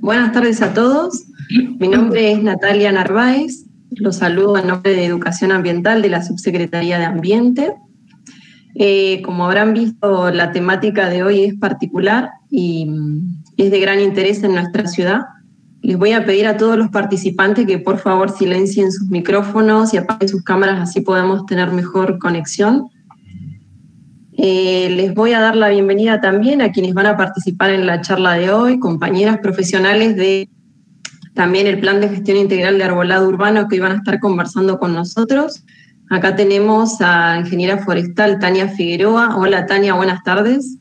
Buenas tardes a todos. Mi nombre es Natalia Narváez. Los saludo en nombre de Educación Ambiental de la Subsecretaría de Ambiente. Como habrán visto, la temática de hoy es particular y es de gran interés en nuestra ciudad. Les voy a pedir a todos los participantes que por favor silencien sus micrófonos y apaguen sus cámaras, así podemos tener mejor conexión. Les voy a dar la bienvenida también a quienes van a participar en la charla de hoy, compañeras profesionales de también el Plan de Gestión Integral de Arbolado Urbano que hoy van a estar conversando con nosotros. Acá tenemos a ingeniera forestal Tania Figueroa. Hola Tania, buenas tardes.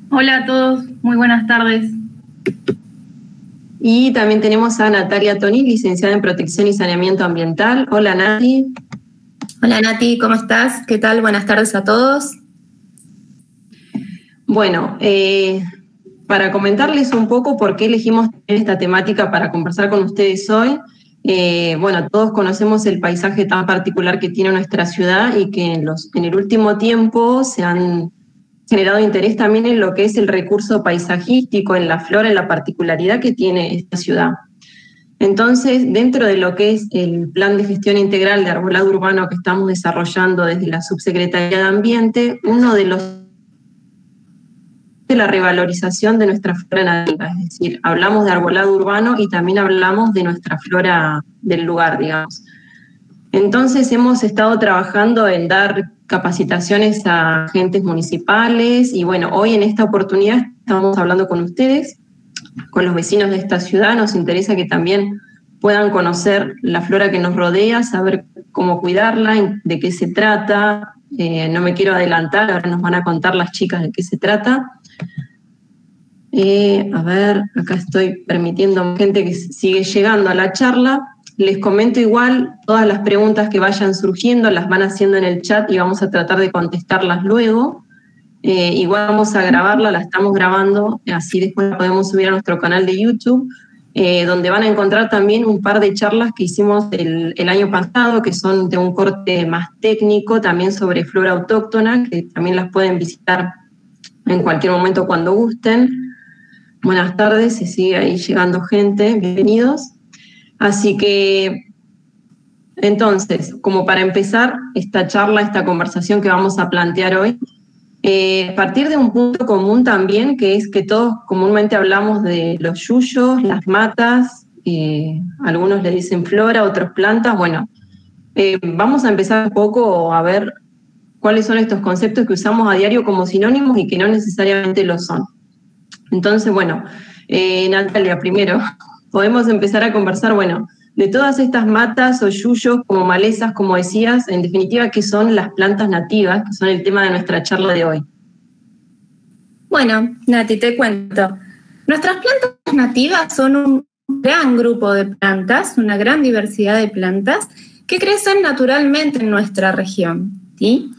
Hola a todos, muy buenas tardes. Y también tenemos a Natalia Toni, licenciada en Protección y Saneamiento Ambiental. Hola Nati. Hola Nati, ¿cómo estás? ¿Qué tal? Buenas tardes a todos. Bueno, para comentarles un poco por qué elegimos esta temática para conversar con ustedes hoy. Bueno, todos conocemos el paisaje tan particular que tiene nuestra ciudad y que en el último tiempo se han generado interés también en lo que es el recurso paisajístico, en la flora, en la particularidad que tiene esta ciudad. Entonces, dentro de lo que es el Plan de Gestión Integral de Arbolado Urbano que estamos desarrollando desde la Subsecretaría de Ambiente, uno de los de la revalorización de nuestra flora nativa, es decir, hablamos de arbolado urbano y también hablamos de nuestra flora del lugar, digamos. Entonces hemos estado trabajando en dar capacitaciones a agentes municipales y bueno, hoy en esta oportunidad estamos hablando con ustedes, con los vecinos de esta ciudad. Nos interesa que también puedan conocer la flora que nos rodea, saber cómo cuidarla, de qué se trata. No me quiero adelantar, ahora nos van a contar las chicas de qué se trata. A ver, acá estoy permitiendo gente que sigue llegando a la charla. Les comento igual, todas las preguntas que vayan surgiendo las van haciendo en el chat y vamos a tratar de contestarlas luego. Igual vamos a grabarla, la estamos grabando, así después la podemos subir a nuestro canal de YouTube, donde van a encontrar también un par de charlas que hicimos el año pasado, que son de un corte más técnico, también sobre flora autóctona, que también las pueden visitar en cualquier momento cuando gusten. Buenas tardes, se sigue ahí llegando gente, bienvenidos. Así que, entonces, como para empezar esta charla, esta conversación que vamos a plantear hoy, a partir de un punto común también, que es que todos comúnmente hablamos de los yuyos, las matas, algunos le dicen flora, otros plantas. Bueno, vamos a empezar un poco a ver cuáles son estos conceptos que usamos a diario como sinónimos y que no necesariamente lo son. Entonces, bueno, Natalia, primero, podemos empezar a conversar, bueno, de todas estas matas o yuyos como malezas, como decías, en definitiva, ¿qué son las plantas nativas, que son el tema de nuestra charla de hoy? Bueno, Nati, te cuento. Nuestras plantas nativas son un gran grupo de plantas, una gran diversidad de plantas que crecen naturalmente en nuestra región, ¿sí?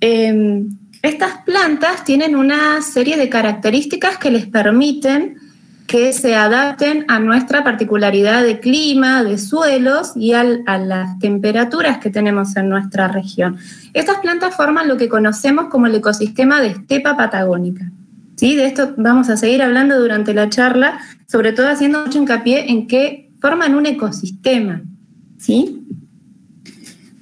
Estas plantas tienen una serie de características que les permiten que se adapten a nuestra particularidad de clima, de suelos y a las temperaturas que tenemos en nuestra región. Estas plantas forman lo que conocemos como el ecosistema de estepa patagónica. ¿Sí? De esto vamos a seguir hablando durante la charla, sobre todo haciendo mucho hincapié en que forman un ecosistema, ¿sí?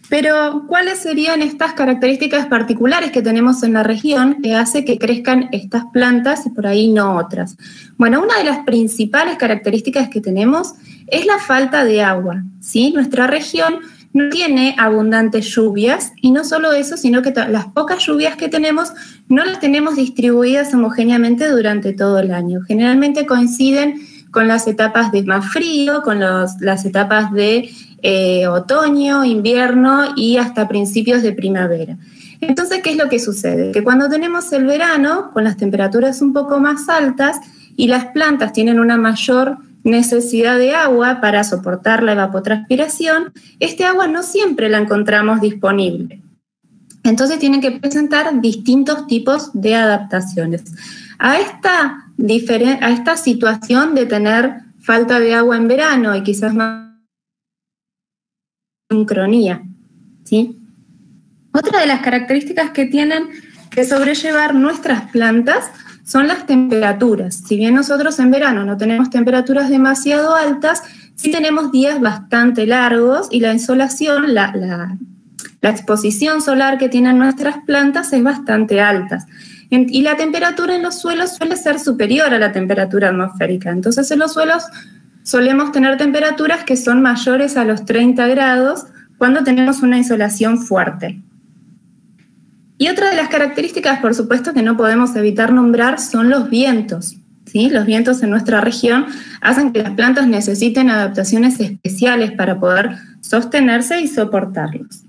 Pero, ¿cuáles serían estas características particulares que tenemos en la región que hace que crezcan estas plantas y por ahí no otras? Bueno, una de las principales características que tenemos es la falta de agua, ¿sí? Nuestra región no tiene abundantes lluvias y no solo eso, sino que las pocas lluvias que tenemos no las tenemos distribuidas homogéneamente durante todo el año. Generalmente coinciden con las etapas de más frío, con las etapas de otoño, invierno y hasta principios de primavera. Entonces, ¿qué es lo que sucede? Que cuando tenemos el verano, con las temperaturas un poco más altas y las plantas tienen una mayor necesidad de agua para soportar la evapotranspiración, este agua no siempre la encontramos disponible. Entonces tienen que presentar distintos tipos de adaptaciones. A esta situación de tener falta de agua en verano y quizás más sincronía, ¿sí? Otra de las características que tienen que sobrellevar nuestras plantas son las temperaturas. Si bien nosotros en verano no tenemos temperaturas demasiado altas, sí tenemos días bastante largos y la insolación, la exposición solar que tienen nuestras plantas es bastante alta. Y la temperatura en los suelos suele ser superior a la temperatura atmosférica. Entonces en los suelos solemos tener temperaturas que son mayores a los 30 grados cuando tenemos una insolación fuerte. Y otra de las características, por supuesto, que no podemos evitar nombrar son los vientos, ¿sí? Los vientos en nuestra región hacen que las plantas necesiten adaptaciones especiales para poder sostenerse y soportarlos.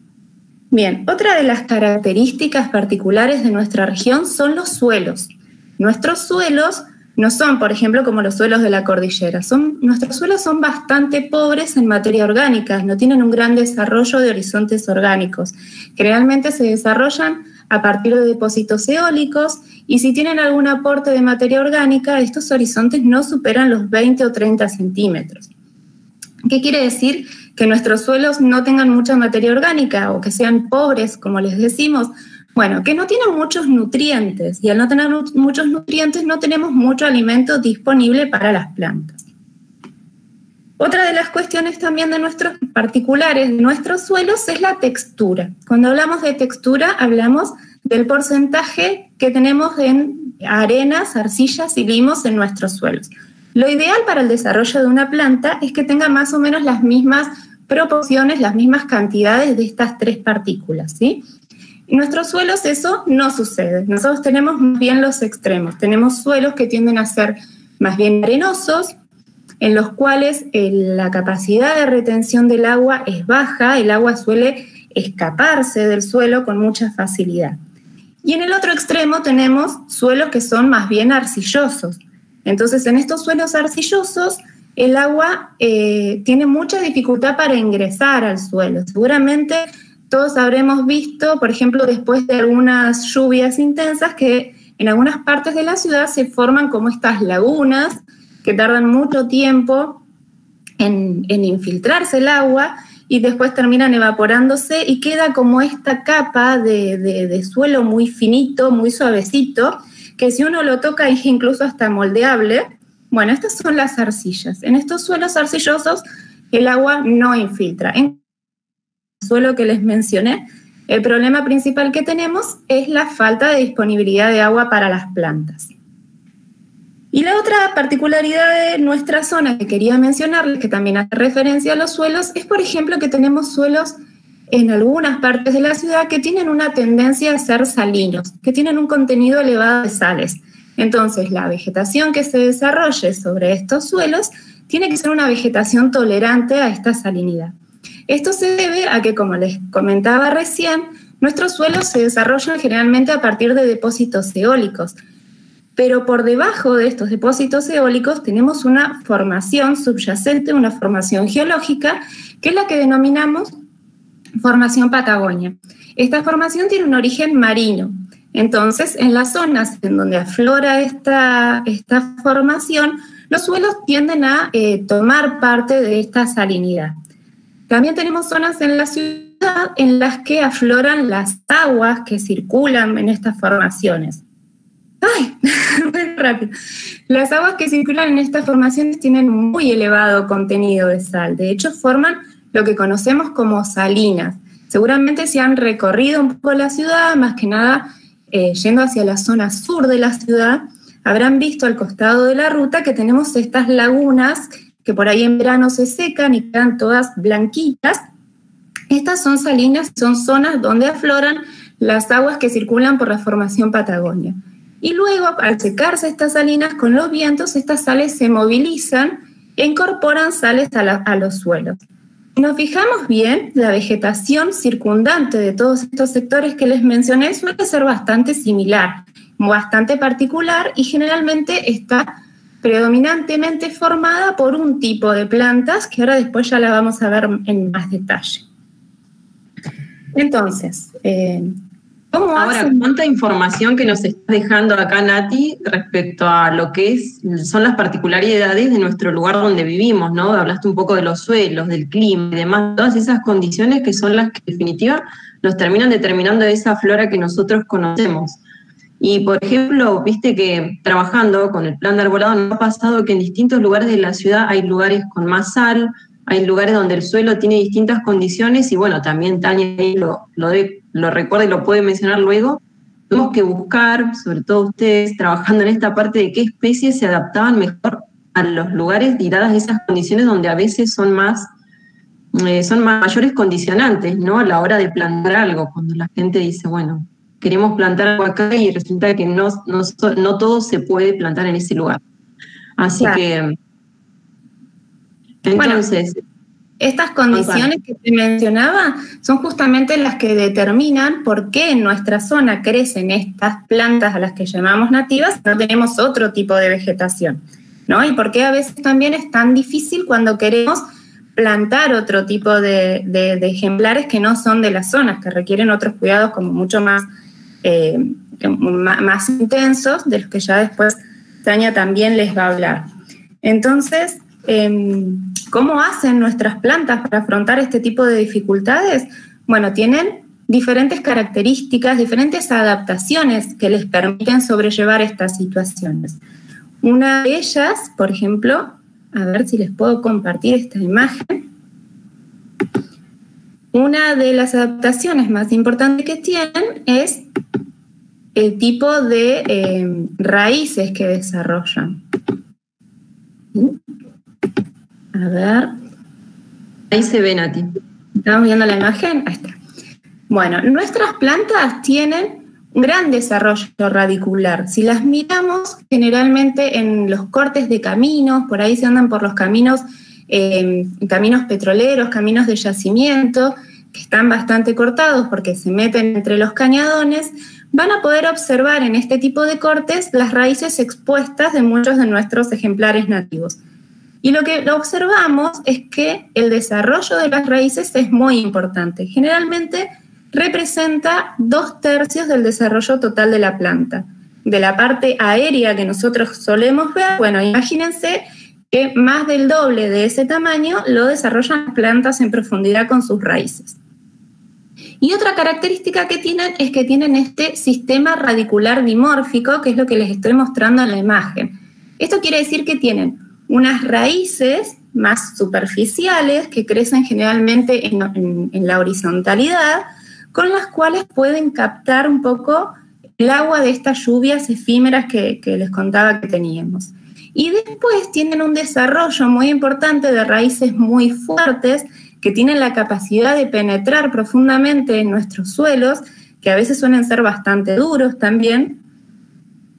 Bien, otra de las características particulares de nuestra región son los suelos. Nuestros suelos no son, por ejemplo, como los suelos de la cordillera. Nuestros suelos son bastante pobres en materia orgánica, no tienen un gran desarrollo de horizontes orgánicos. Generalmente se desarrollan a partir de depósitos eólicos y si tienen algún aporte de materia orgánica, estos horizontes no superan los 20 o 30 centímetros. ¿Qué quiere decir? Que nuestros suelos no tengan mucha materia orgánica o que sean pobres, como les decimos. Bueno, que no tienen muchos nutrientes y al no tener muchos nutrientes no tenemos mucho alimento disponible para las plantas. Otra de las cuestiones también de nuestros particulares de nuestros suelos es la textura. Cuando hablamos de textura hablamos del porcentaje que tenemos en arenas, arcillas y limos en nuestros suelos. Lo ideal para el desarrollo de una planta es que tenga más o menos las mismas proporciones, las mismas cantidades de estas tres partículas, ¿sí? En nuestros suelos eso no sucede. Nosotros tenemos más bien los extremos. Tenemos suelos que tienden a ser más bien arenosos, en los cuales la capacidad de retención del agua es baja, el agua suele escaparse del suelo con mucha facilidad. Y en el otro extremo tenemos suelos que son más bien arcillosos. Entonces, en estos suelos arcillosos, el agua tiene mucha dificultad para ingresar al suelo. Seguramente todos habremos visto, por ejemplo, después de algunas lluvias intensas, que en algunas partes de la ciudad se forman como estas lagunas que tardan mucho tiempo en infiltrarse el agua y después terminan evaporándose y queda como esta capa de suelo muy finito, muy suavecito, que si uno lo toca es incluso hasta moldeable. Bueno, estas son las arcillas. En estos suelos arcillosos el agua no infiltra. En el suelo que les mencioné, el problema principal que tenemos es la falta de disponibilidad de agua para las plantas. Y la otra particularidad de nuestra zona que quería mencionarles, que también hace referencia a los suelos, es, por ejemplo, que tenemos suelos en algunas partes de la ciudad que tienen una tendencia a ser salinos, que tienen un contenido elevado de sales. Entonces, la vegetación que se desarrolle sobre estos suelos tiene que ser una vegetación tolerante a esta salinidad. Esto se debe a que, como les comentaba recién, nuestros suelos se desarrollan generalmente a partir de depósitos eólicos. Pero por debajo de estos depósitos eólicos tenemos una formación subyacente, una formación geológica, que es la que denominamos formación Patagonia. Esta formación tiene un origen marino. Entonces, en las zonas en donde aflora esta formación, los suelos tienden a tomar parte de esta salinidad. También tenemos zonas en la ciudad en las que afloran las aguas que circulan en estas formaciones. ¡Ay! Muy rápido. Las aguas que circulan en estas formaciones tienen un muy elevado contenido de sal. De hecho, forman lo que conocemos como salinas. Seguramente si han recorrido un poco la ciudad, más que nada yendo hacia la zona sur de la ciudad, habrán visto al costado de la ruta que tenemos estas lagunas que por ahí en verano se secan y quedan todas blanquitas. Estas son salinas, son zonas donde afloran las aguas que circulan por la formación Patagonia. Y luego, al secarse estas salinas con los vientos, estas sales se movilizan e incorporan sales a los suelos. Si nos fijamos bien, la vegetación circundante de todos estos sectores que les mencioné suele ser bastante similar, bastante particular y generalmente está predominantemente formada por un tipo de plantas que ahora después ya la vamos a ver en más detalle. Entonces, ¿cómo ahora, hacen? cuánta información que nos está dejando acá Nati respecto a lo que son las particularidades de nuestro lugar donde vivimos, ¿no? Hablaste un poco de los suelos, del clima y demás, todas esas condiciones que son las que en definitiva nos terminan determinando esa flora que nosotros conocemos. Y, por ejemplo, viste que trabajando con el plan de arbolado nos ha pasado que en distintos lugares de la ciudad hay lugares con más sal, hay lugares donde el suelo tiene distintas condiciones y bueno, también Tania lo recuerda y lo puede mencionar luego. Tenemos que buscar, sobre todo ustedes, trabajando en esta parte de qué especies se adaptaban mejor a los lugares y dadas esas condiciones donde a veces son mayores condicionantes, ¿no? A la hora de plantar algo, cuando la gente dice, bueno, queremos plantar algo acá y resulta que no todo se puede plantar en ese lugar. Así claro. Que, entonces... Bueno, estas condiciones que te mencionaba son justamente las que determinan por qué en nuestra zona crecen estas plantas a las que llamamos nativas y no tenemos otro tipo de vegetación, ¿no? Y por qué a veces también es tan difícil cuando queremos plantar otro tipo de ejemplares que no son de las zonas, que requieren otros cuidados como mucho más intensos, de los que ya después Tania también les va a hablar. Entonces, ¿cómo hacen nuestras plantas para afrontar este tipo de dificultades? Bueno, tienen diferentes características, diferentes adaptaciones que les permiten sobrellevar estas situaciones. Una de ellas, por ejemplo, a ver si les puedo compartir esta imagen. Una de las adaptaciones más importantes que tienen es el tipo de raíces que desarrollan. A ver. Ahí se ven a ti. ¿Estamos viendo la imagen? Ahí está. Bueno, nuestras plantas tienen un gran desarrollo radicular. Si las miramos generalmente en los cortes de caminos, por ahí se andan por los caminos, caminos petroleros, caminos de yacimiento, que están bastante cortados porque se meten entre los cañadones, van a poder observar en este tipo de cortes las raíces expuestas de muchos de nuestros ejemplares nativos. Y lo que observamos es que el desarrollo de las raíces es muy importante. Generalmente representa 2/3 del desarrollo total de la planta. De la parte aérea que nosotros solemos ver, bueno, imagínense que más del doble de ese tamaño lo desarrollan las plantas en profundidad con sus raíces. Y otra característica que tienen es que tienen este sistema radicular dimórfico, que es lo que les estoy mostrando en la imagen. Esto quiere decir que tienen unas raíces más superficiales que crecen generalmente en la horizontalidad, con las cuales pueden captar un poco el agua de estas lluvias efímeras que les contaba que teníamos. Y después tienen un desarrollo muy importante de raíces muy fuertes que tienen la capacidad de penetrar profundamente en nuestros suelos, que a veces suelen ser bastante duros también,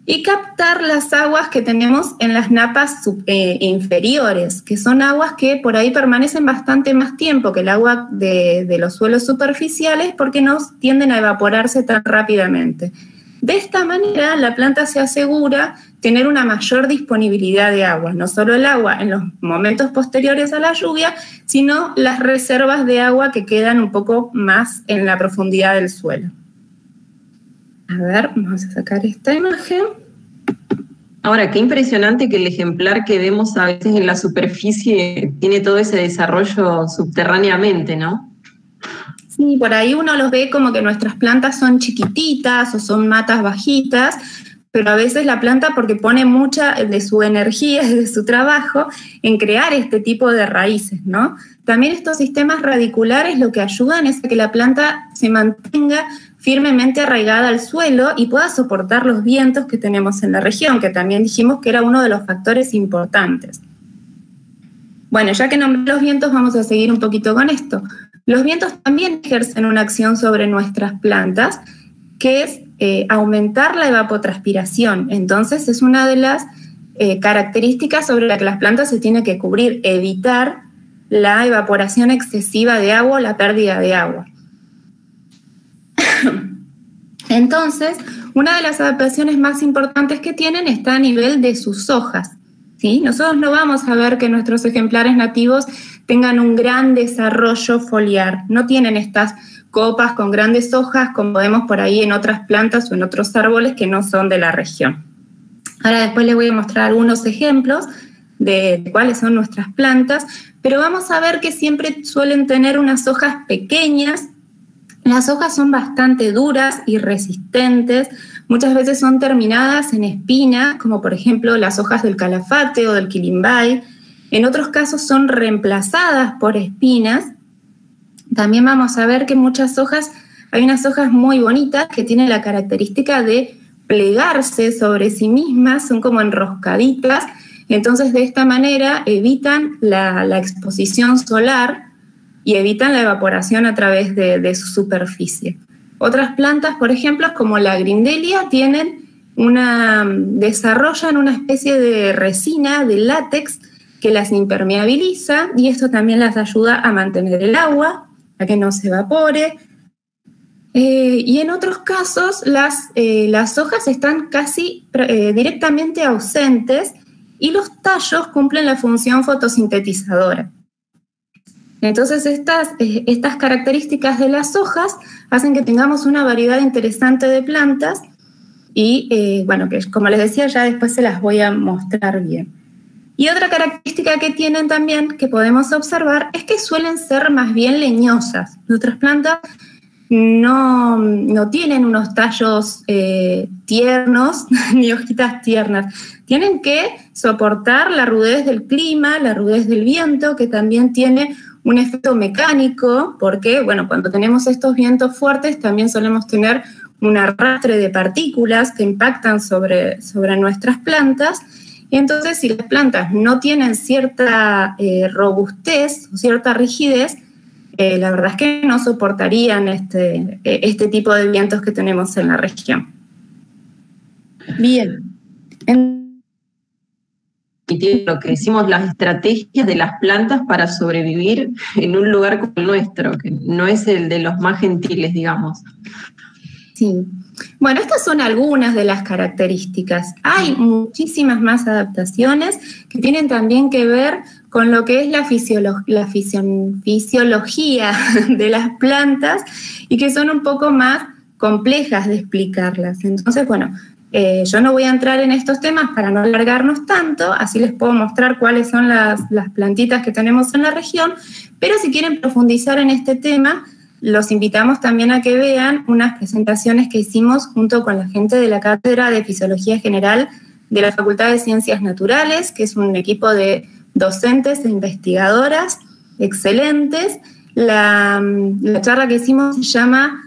y captar las aguas que tenemos en las napas inferiores, que son aguas que por ahí permanecen bastante más tiempo que el agua de los suelos superficiales porque no tienden a evaporarse tan rápidamente. De esta manera, la planta se asegura tener una mayor disponibilidad de agua, no solo el agua en los momentos posteriores a la lluvia, sino las reservas de agua que quedan un poco más en la profundidad del suelo. A ver, vamos a sacar esta imagen. Ahora, qué impresionante que el ejemplar que vemos a veces en la superficie tiene todo ese desarrollo subterráneamente, ¿no? Sí, por ahí uno los ve como que nuestras plantas son chiquititas o son matas bajitas, pero a veces la planta, porque pone mucha de su energía y de su trabajo en crear este tipo de raíces, ¿no? También estos sistemas radiculares lo que ayudan es a que la planta se mantenga firmemente arraigada al suelo y pueda soportar los vientos que tenemos en la región, que también dijimos que era uno de los factores importantes. Bueno, ya que nombré los vientos, vamos a seguir un poquito con esto. Los vientos también ejercen una acción sobre nuestras plantas, que es aumentar la evapotranspiración. Entonces, es una de las características sobre las que las plantas se tienen que cubrir, evitar la evaporación excesiva de agua o la pérdida de agua. Entonces, una de las adaptaciones más importantes que tienen está a nivel de sus hojas, ¿sí? Nosotros no vamos a ver que nuestros ejemplares nativos tengan un gran desarrollo foliar, no tienen estas copas con grandes hojas como vemos por ahí en otras plantas o en otros árboles que no son de la región. Ahora después les voy a mostrar algunos ejemplos de cuáles son nuestras plantas, pero vamos a ver que siempre suelen tener unas hojas pequeñas. Las hojas son bastante duras y resistentes, muchas veces son terminadas en espina, como por ejemplo las hojas del calafate o del quilimbay. En otros casos son reemplazadas por espinas. También vamos a ver que muchas hojas, hay unas hojas muy bonitas que tienen la característica de plegarse sobre sí mismas, son como enroscaditas, entonces de esta manera evitan la exposición solar y evitan la evaporación a través de su superficie. Otras plantas, por ejemplo, como la grindelia, desarrollan una especie de resina, de látex, que las impermeabiliza y esto también las ayuda a mantener el agua, a que no se evapore. Y en otros casos las hojas están casi directamente ausentes y los tallos cumplen la función fotosintetizadora. Entonces estas características de las hojas hacen que tengamos una variedad interesante de plantas y bueno, que como les decía ya después se las voy a mostrar bien. Y otra característica que tienen también que podemos observar es que suelen ser más bien leñosas. Otras plantas no tienen unos tallos tiernos ni hojitas tiernas. Tienen que soportar la rudez del clima, la rudez del viento, que también tiene un efecto mecánico, porque bueno, cuando tenemos estos vientos fuertes también solemos tener un arrastre de partículas que impactan sobre nuestras plantas. Y entonces, si las plantas no tienen cierta robustez o cierta rigidez, la verdad es que no soportarían este tipo de vientos que tenemos en la región. Bien. Lo que decimos, las estrategias de las plantas para sobrevivir en un lugar como el nuestro, que no es el de los más gentiles, digamos. Sí. Bueno, estas son algunas de las características. Hay muchísimas más adaptaciones que tienen también que ver con lo que es la fisiología de las plantas y que son un poco más complejas de explicarlas. Entonces, bueno, yo no voy a entrar en estos temas para no alargarnos tanto, así les puedo mostrar cuáles son las plantitas que tenemos en la región, pero si quieren profundizar en este tema, los invitamos también a que vean unas presentaciones que hicimos junto con la gente de la Cátedra de Fisiología General de la Facultad de Ciencias Naturales, que es un equipo de docentes e investigadoras excelentes. La charla que hicimos se llama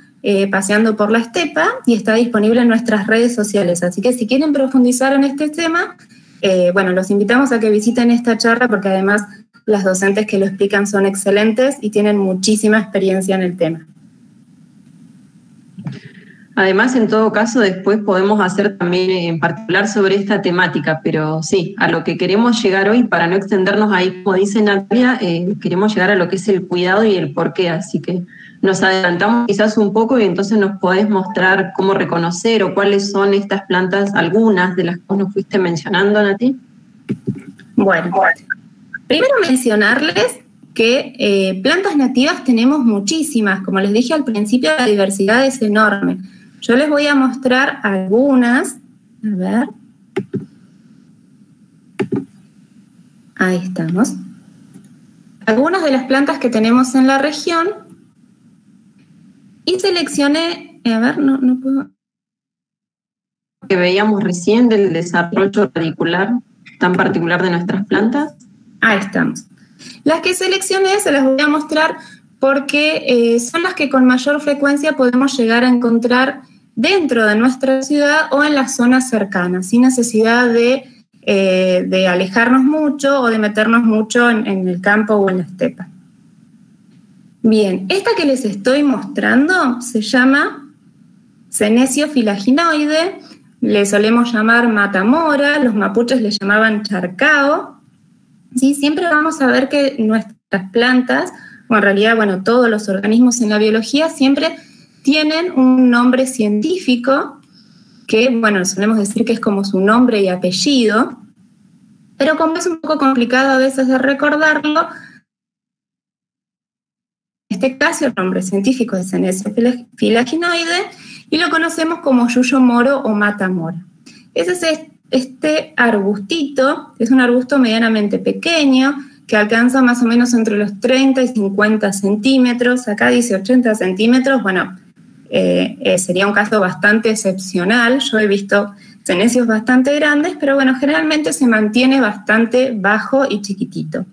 Paseando por la Estepa y está disponible en nuestras redes sociales. Así que si quieren profundizar en este tema, bueno, los invitamos a que visiten esta charla porque además las docentes que lo explican son excelentes y tienen muchísima experiencia en el tema. Además, en todo caso, después podemos hacer también en particular sobre esta temática, pero sí, a lo que queremos llegar hoy, para no extendernos ahí, como dice Natalia, queremos llegar a lo que es el cuidado y el porqué, así que nos adelantamos quizás un poco y entonces nos podés mostrar cómo reconocer o cuáles son estas plantas, algunas de las que vos nos fuiste mencionando, Nati. Bueno, primero mencionarles que plantas nativas tenemos muchísimas. Como les dije al principio, la diversidad es enorme. Yo les voy a mostrar algunas. A ver. Ahí estamos. Algunas de las plantas que tenemos en la región. Y seleccioné, a ver, no puedo. Que veíamos recién del desarrollo radicular tan particular de nuestras plantas. Ahí estamos. Las que seleccioné se las voy a mostrar porque son las que con mayor frecuencia podemos llegar a encontrar dentro de nuestra ciudad o en las zonas cercanas, sin necesidad de alejarnos mucho o de meternos mucho en el campo o en la estepa. Bien, esta que les estoy mostrando se llama Senecio filaginoide, le solemos llamar matamora, los mapuches le llamaban charcao. ¿Sí? Siempre vamos a ver que nuestras plantas, o en realidad, bueno, todos los organismos en la biología siempre tienen un nombre científico que, bueno, solemos decir que es como su nombre y apellido, pero como es un poco complicado a veces de recordarlo, en este caso el nombre científico es Senecio filaginoide y lo conocemos como yuyo moro o matamora. Ese es este arbustito, es un arbusto medianamente pequeño, que alcanza más o menos entre los 30 y 50 centímetros, acá dice 80 centímetros, bueno, sería un caso bastante excepcional. Yo he visto senecios bastante grandes, pero bueno, generalmente se mantiene bastante bajo y chiquitito.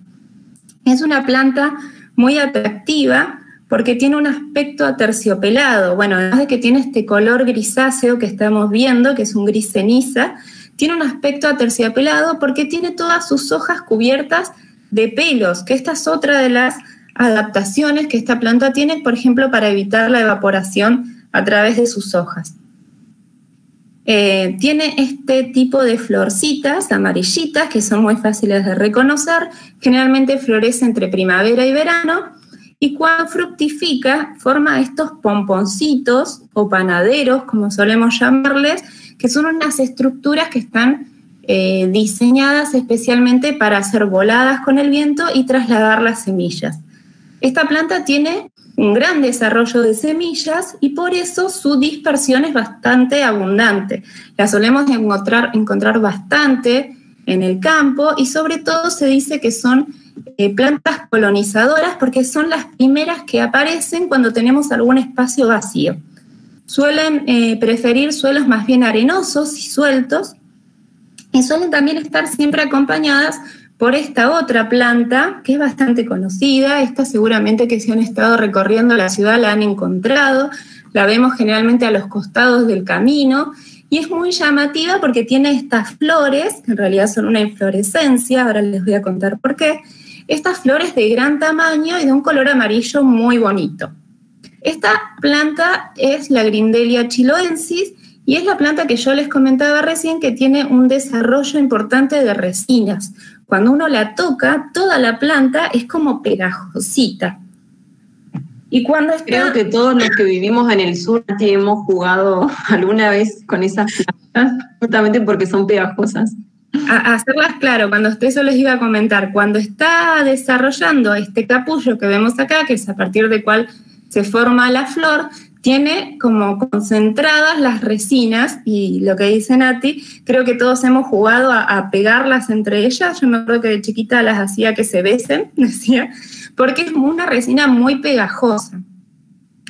Es una planta muy atractiva porque tiene un aspecto aterciopelado. Bueno, además de que tiene este color grisáceo que estamos viendo, que es un gris ceniza, tiene un aspecto aterciopelado porque tiene todas sus hojas cubiertas de pelos, que esta es otra de las adaptaciones que esta planta tiene, por ejemplo, para evitar la evaporación a través de sus hojas. Tiene este tipo de florcitas amarillitas que son muy fáciles de reconocer, generalmente florece entre primavera y verano, y cuando fructifica forma estos pomponcitos o panaderos, como solemos llamarles, que son unas estructuras que están diseñadas especialmente para ser voladas con el viento y trasladar las semillas. Esta planta tiene un gran desarrollo de semillas y por eso su dispersión es bastante abundante. La solemos encontrar bastante en el campo y sobre todo se dice que son plantas colonizadoras porque son las primeras que aparecen cuando tenemos algún espacio vacío. Suelen preferir suelos más bien arenosos y sueltos y suelen también estar siempre acompañadas por esta otra planta que es bastante conocida. Esta seguramente que si han estado recorriendo la ciudad la han encontrado, la vemos generalmente a los costados del camino y es muy llamativa porque tiene estas flores, que en realidad son una inflorescencia, ahora les voy a contar por qué, estas flores de gran tamaño y de un color amarillo muy bonito. Esta planta es la Grindelia chiloensis y es la planta que yo les comentaba recién que tiene un desarrollo importante de resinas. Cuando uno la toca, toda la planta es como pegajosita. Y cuando Creo que todos los que vivimos en el sur hemos jugado alguna vez con esas plantas, justamente porque son pegajosas. A hacerlas claro, cuando eso les iba a comentar, cuando está desarrollando este capullo que vemos acá, que es a partir del cual se forma la flor, tiene como concentradas las resinas y lo que dice Nati, creo que todos hemos jugado a pegarlas entre ellas. Yo me acuerdo que de chiquita las hacía que se besen, decía, porque es una resina muy pegajosa.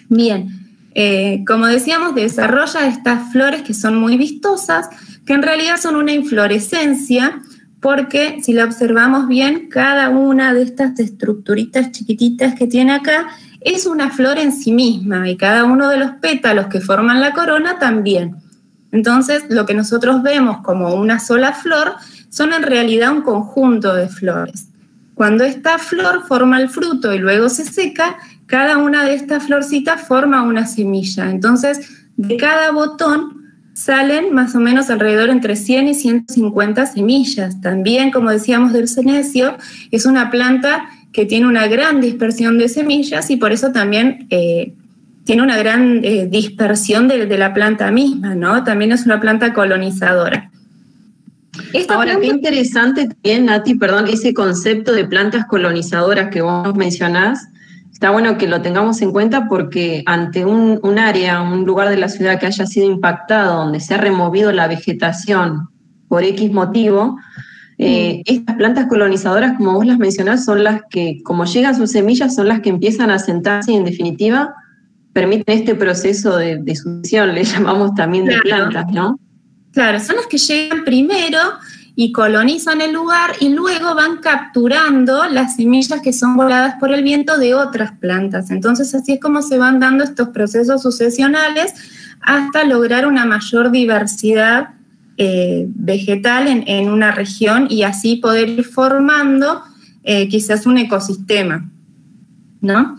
Bien, como decíamos, desarrolla estas flores que son muy vistosas, que en realidad son una inflorescencia, porque si la observamos bien, cada una de estas estructuritas chiquititas que tiene acá es una flor en sí misma y cada uno de los pétalos que forman la corona también. Entonces, lo que nosotros vemos como una sola flor son en realidad un conjunto de flores. Cuando esta flor forma el fruto y luego se seca, cada una de estas florcitas forma una semilla. Entonces, de cada botón salen más o menos alrededor entre 100 y 150 semillas. También, como decíamos del senecio, es una planta que tiene una gran dispersión de semillas y por eso también tiene una gran dispersión de la planta misma, ¿no? También es una planta colonizadora. Ahora, qué interesante también, Nati, perdón, ese concepto de plantas colonizadoras que vos mencionás. Está bueno que lo tengamos en cuenta porque ante un área, un lugar de la ciudad que haya sido impactado, donde se ha removido la vegetación por X motivo, estas plantas colonizadoras, como vos las mencionás, son las que, como llegan sus semillas, son las que empiezan a sentarse y en definitiva permiten este proceso de sucesión, le llamamos también de plantas, ¿no? Claro, son las que llegan primero y colonizan el lugar y luego van capturando las semillas que son voladas por el viento de otras plantas. Entonces así es como se van dando estos procesos sucesionales hasta lograr una mayor diversidad vegetal en una región y así poder ir formando quizás un ecosistema, ¿no?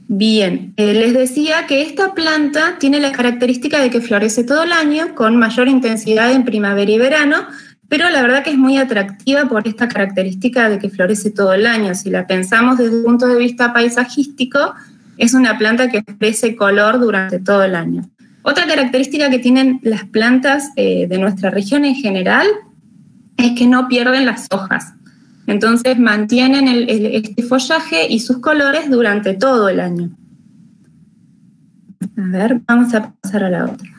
Bien, les decía que esta planta tiene la característica de que florece todo el año con mayor intensidad en primavera y verano, pero la verdad que es muy atractiva por esta característica de que florece todo el año. Si la pensamos desde el punto de vista paisajístico, es una planta que ofrece color durante todo el año. Otra característica que tienen las plantas de nuestra región en general es que no pierden las hojas. Entonces mantienen este follaje y sus colores durante todo el año. A ver, vamos a pasar a la otra.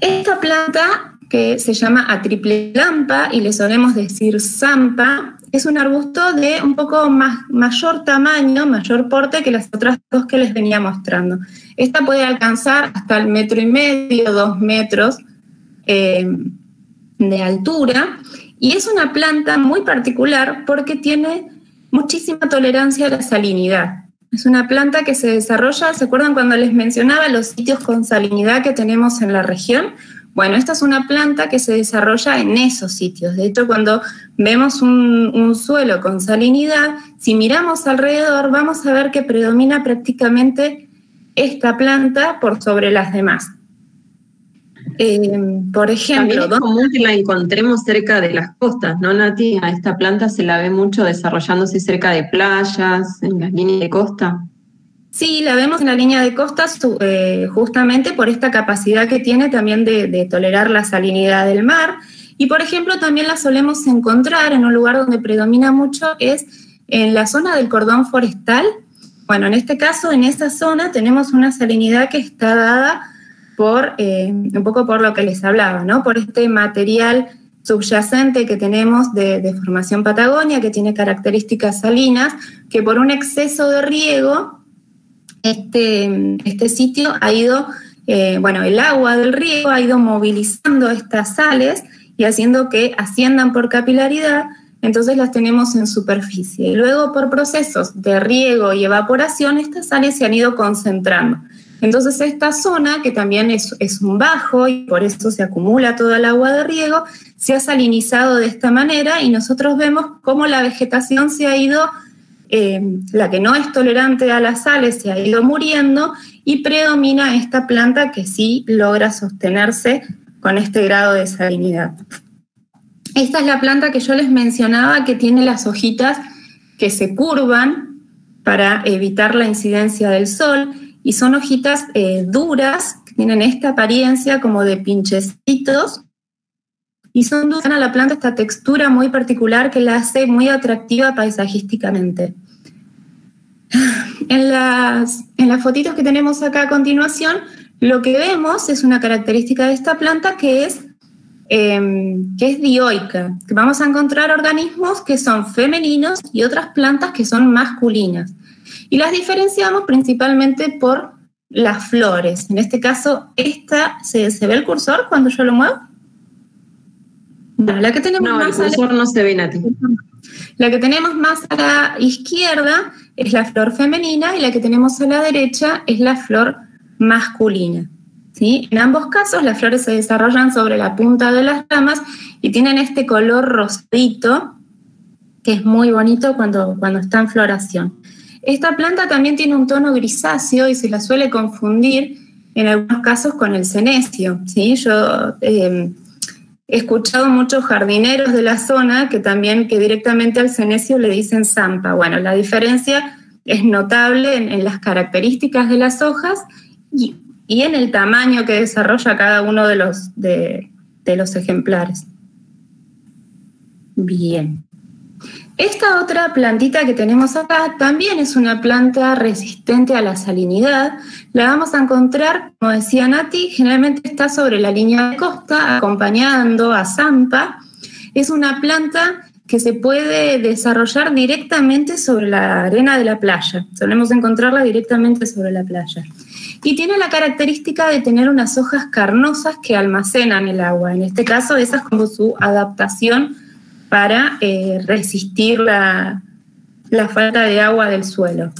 Esta planta, que se llama Atriplelampa y le solemos decir zampa, es un arbusto de un poco mayor tamaño, mayor porte que las otras dos que les venía mostrando. Esta puede alcanzar hasta el 1,5 metros, 2 metros de altura, y es una planta muy particular porque tiene muchísima tolerancia a la salinidad. Es una planta que se desarrolla, ¿se acuerdan cuando les mencionaba los sitios con salinidad que tenemos en la región? Bueno, esta es una planta que se desarrolla en esos sitios. De hecho, cuando vemos un suelo con salinidad, si miramos alrededor, vamos a ver que predomina prácticamente esta planta por sobre las demás. Por ejemplo, también es común que la encontremos cerca de las costas, ¿no, Nati? A esta planta se la ve mucho desarrollándose cerca de playas, en las líneas de costa. Sí, la vemos en la línea de costa justamente por esta capacidad que tiene también de tolerar la salinidad del mar. Y, por ejemplo, también la solemos encontrar en un lugar donde predomina mucho, es en la zona del cordón forestal. Bueno, en este caso, en esa zona tenemos una salinidad que está dada por un poco por lo que les hablaba, ¿no? Por este material subyacente que tenemos de formación Patagonia, que tiene características salinas, que por un exceso de riego, este sitio ha ido, el agua del riego ha ido movilizando estas sales y haciendo que asciendan por capilaridad, entonces las tenemos en superficie. Y luego por procesos de riego y evaporación, estas sales se han ido concentrando. Entonces esta zona, que también es un bajo y por eso se acumula toda el agua de riego, se ha salinizado de esta manera y nosotros vemos cómo la vegetación se ha ido, la que no es tolerante a las sales, se ha ido muriendo y predomina esta planta que sí logra sostenerse con este grado de salinidad. Esta es la planta que yo les mencionaba que tiene las hojitas que se curvan para evitar la incidencia del sol. Y son hojitas duras, que tienen esta apariencia como de pinchecitos, y son duras a la planta esta textura muy particular que la hace muy atractiva paisajísticamente. En las fotitos que tenemos acá a continuación, lo que vemos es una característica de esta planta que es dioica, que vamos a encontrar organismos que son femeninos y otras plantas que son masculinas. Y las diferenciamos principalmente por las flores. En este caso, esta, ¿se ve el cursor cuando yo lo muevo? Bueno, la que tenemos no, el cursor no se ve, Nati. La que tenemos más a la izquierda es la flor femenina y la que tenemos a la derecha es la flor masculina. ¿Sí? En ambos casos, las flores se desarrollan sobre la punta de las ramas y tienen este color rosadito, que es muy bonito cuando está en floración. Esta planta también tiene un tono grisáceo y se la suele confundir en algunos casos con el senecio, ¿sí? Yo he escuchado muchos jardineros de la zona que directamente al senecio le dicen zampa. Bueno, la diferencia es notable en las características de las hojas y en el tamaño que desarrolla cada uno de los ejemplares. Bien. Esta otra plantita que tenemos acá también es una planta resistente a la salinidad. La vamos a encontrar, como decía Nati, generalmente está sobre la línea de costa, acompañando a zampa. Es una planta que se puede desarrollar directamente sobre la arena de la playa. Solemos encontrarla directamente sobre la playa. Y tiene la característica de tener unas hojas carnosas que almacenan el agua. En este caso, esa es como su adaptación para resistir la falta de agua del suelo.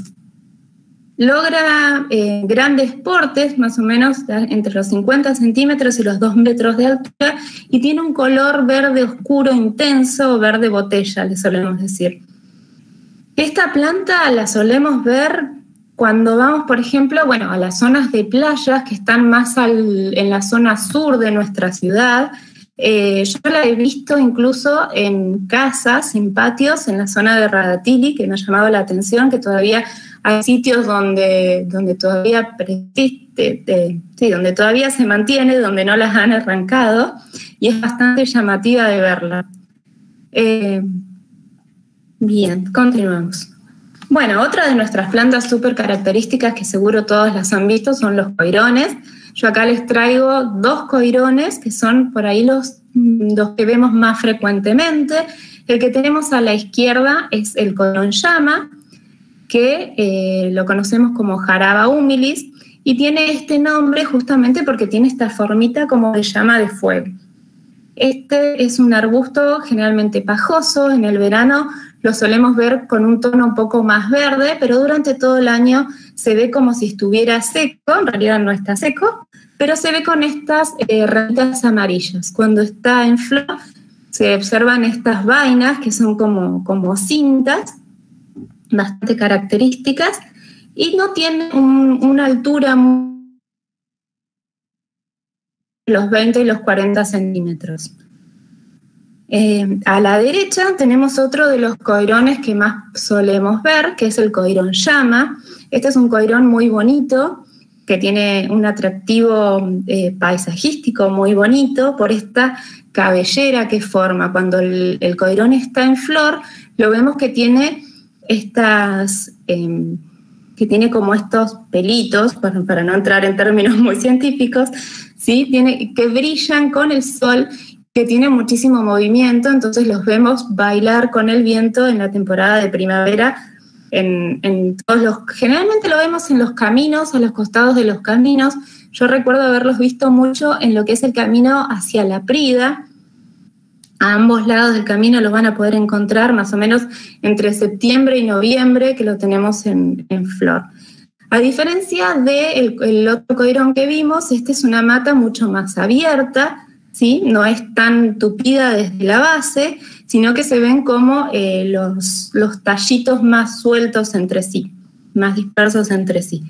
Logra grandes portes, más o menos entre los 50 centímetros y los 2 metros de altura, y tiene un color verde oscuro intenso, verde botella, le solemos decir. Esta planta la solemos ver cuando vamos, por ejemplo, a las zonas de playas que están más en la zona sur de nuestra ciudad. Yo la he visto incluso en casas, en patios, en la zona de Radatili, que me ha llamado la atención, que todavía hay sitios donde todavía persiste, donde todavía se mantiene, donde no las han arrancado, y es bastante llamativa de verla. Bien, continuamos. Bueno, otra de nuestras plantas súper características que seguro todos las han visto son los coirones. Yo acá les traigo 2 coirones que son por ahí los que vemos más frecuentemente. El que tenemos a la izquierda es el coirón llama, que lo conocemos como Jaraba humilis, y tiene este nombre justamente porque tiene esta formita como de llama de fuego. Este es un arbusto generalmente pajoso. En el verano lo solemos ver con un tono un poco más verde, pero durante todo el año se ve como si estuviera seco. En realidad no está seco, pero se ve con estas ramitas amarillas. Cuando está en flor se observan estas vainas que son como cintas, bastante características, y no tienen una altura los 20 y los 40 centímetros. A la derecha tenemos otro de los coirones que más solemos ver, que es el coirón llama. Este es un coirón muy bonito, que tiene un atractivo paisajístico muy bonito por esta cabellera que forma. Cuando el coirón está en flor, lo vemos que tiene que tiene como estos pelitos, para no entrar en términos muy científicos, ¿sí? Que brillan con el sol, que tiene muchísimo movimiento, entonces los vemos bailar con el viento en la temporada de primavera. Generalmente lo vemos en los caminos, a los costados de los caminos. Yo recuerdo haberlos visto mucho en lo que es el camino hacia La Prida. A ambos lados del camino los van a poder encontrar más o menos entre septiembre y noviembre, que lo tenemos en flor. A diferencia del otro coirón que vimos, este es una mata mucho más abierta, ¿sí? No es tan tupida desde la base, sino que se ven como los tallitos más sueltos entre sí, más dispersos entre sí.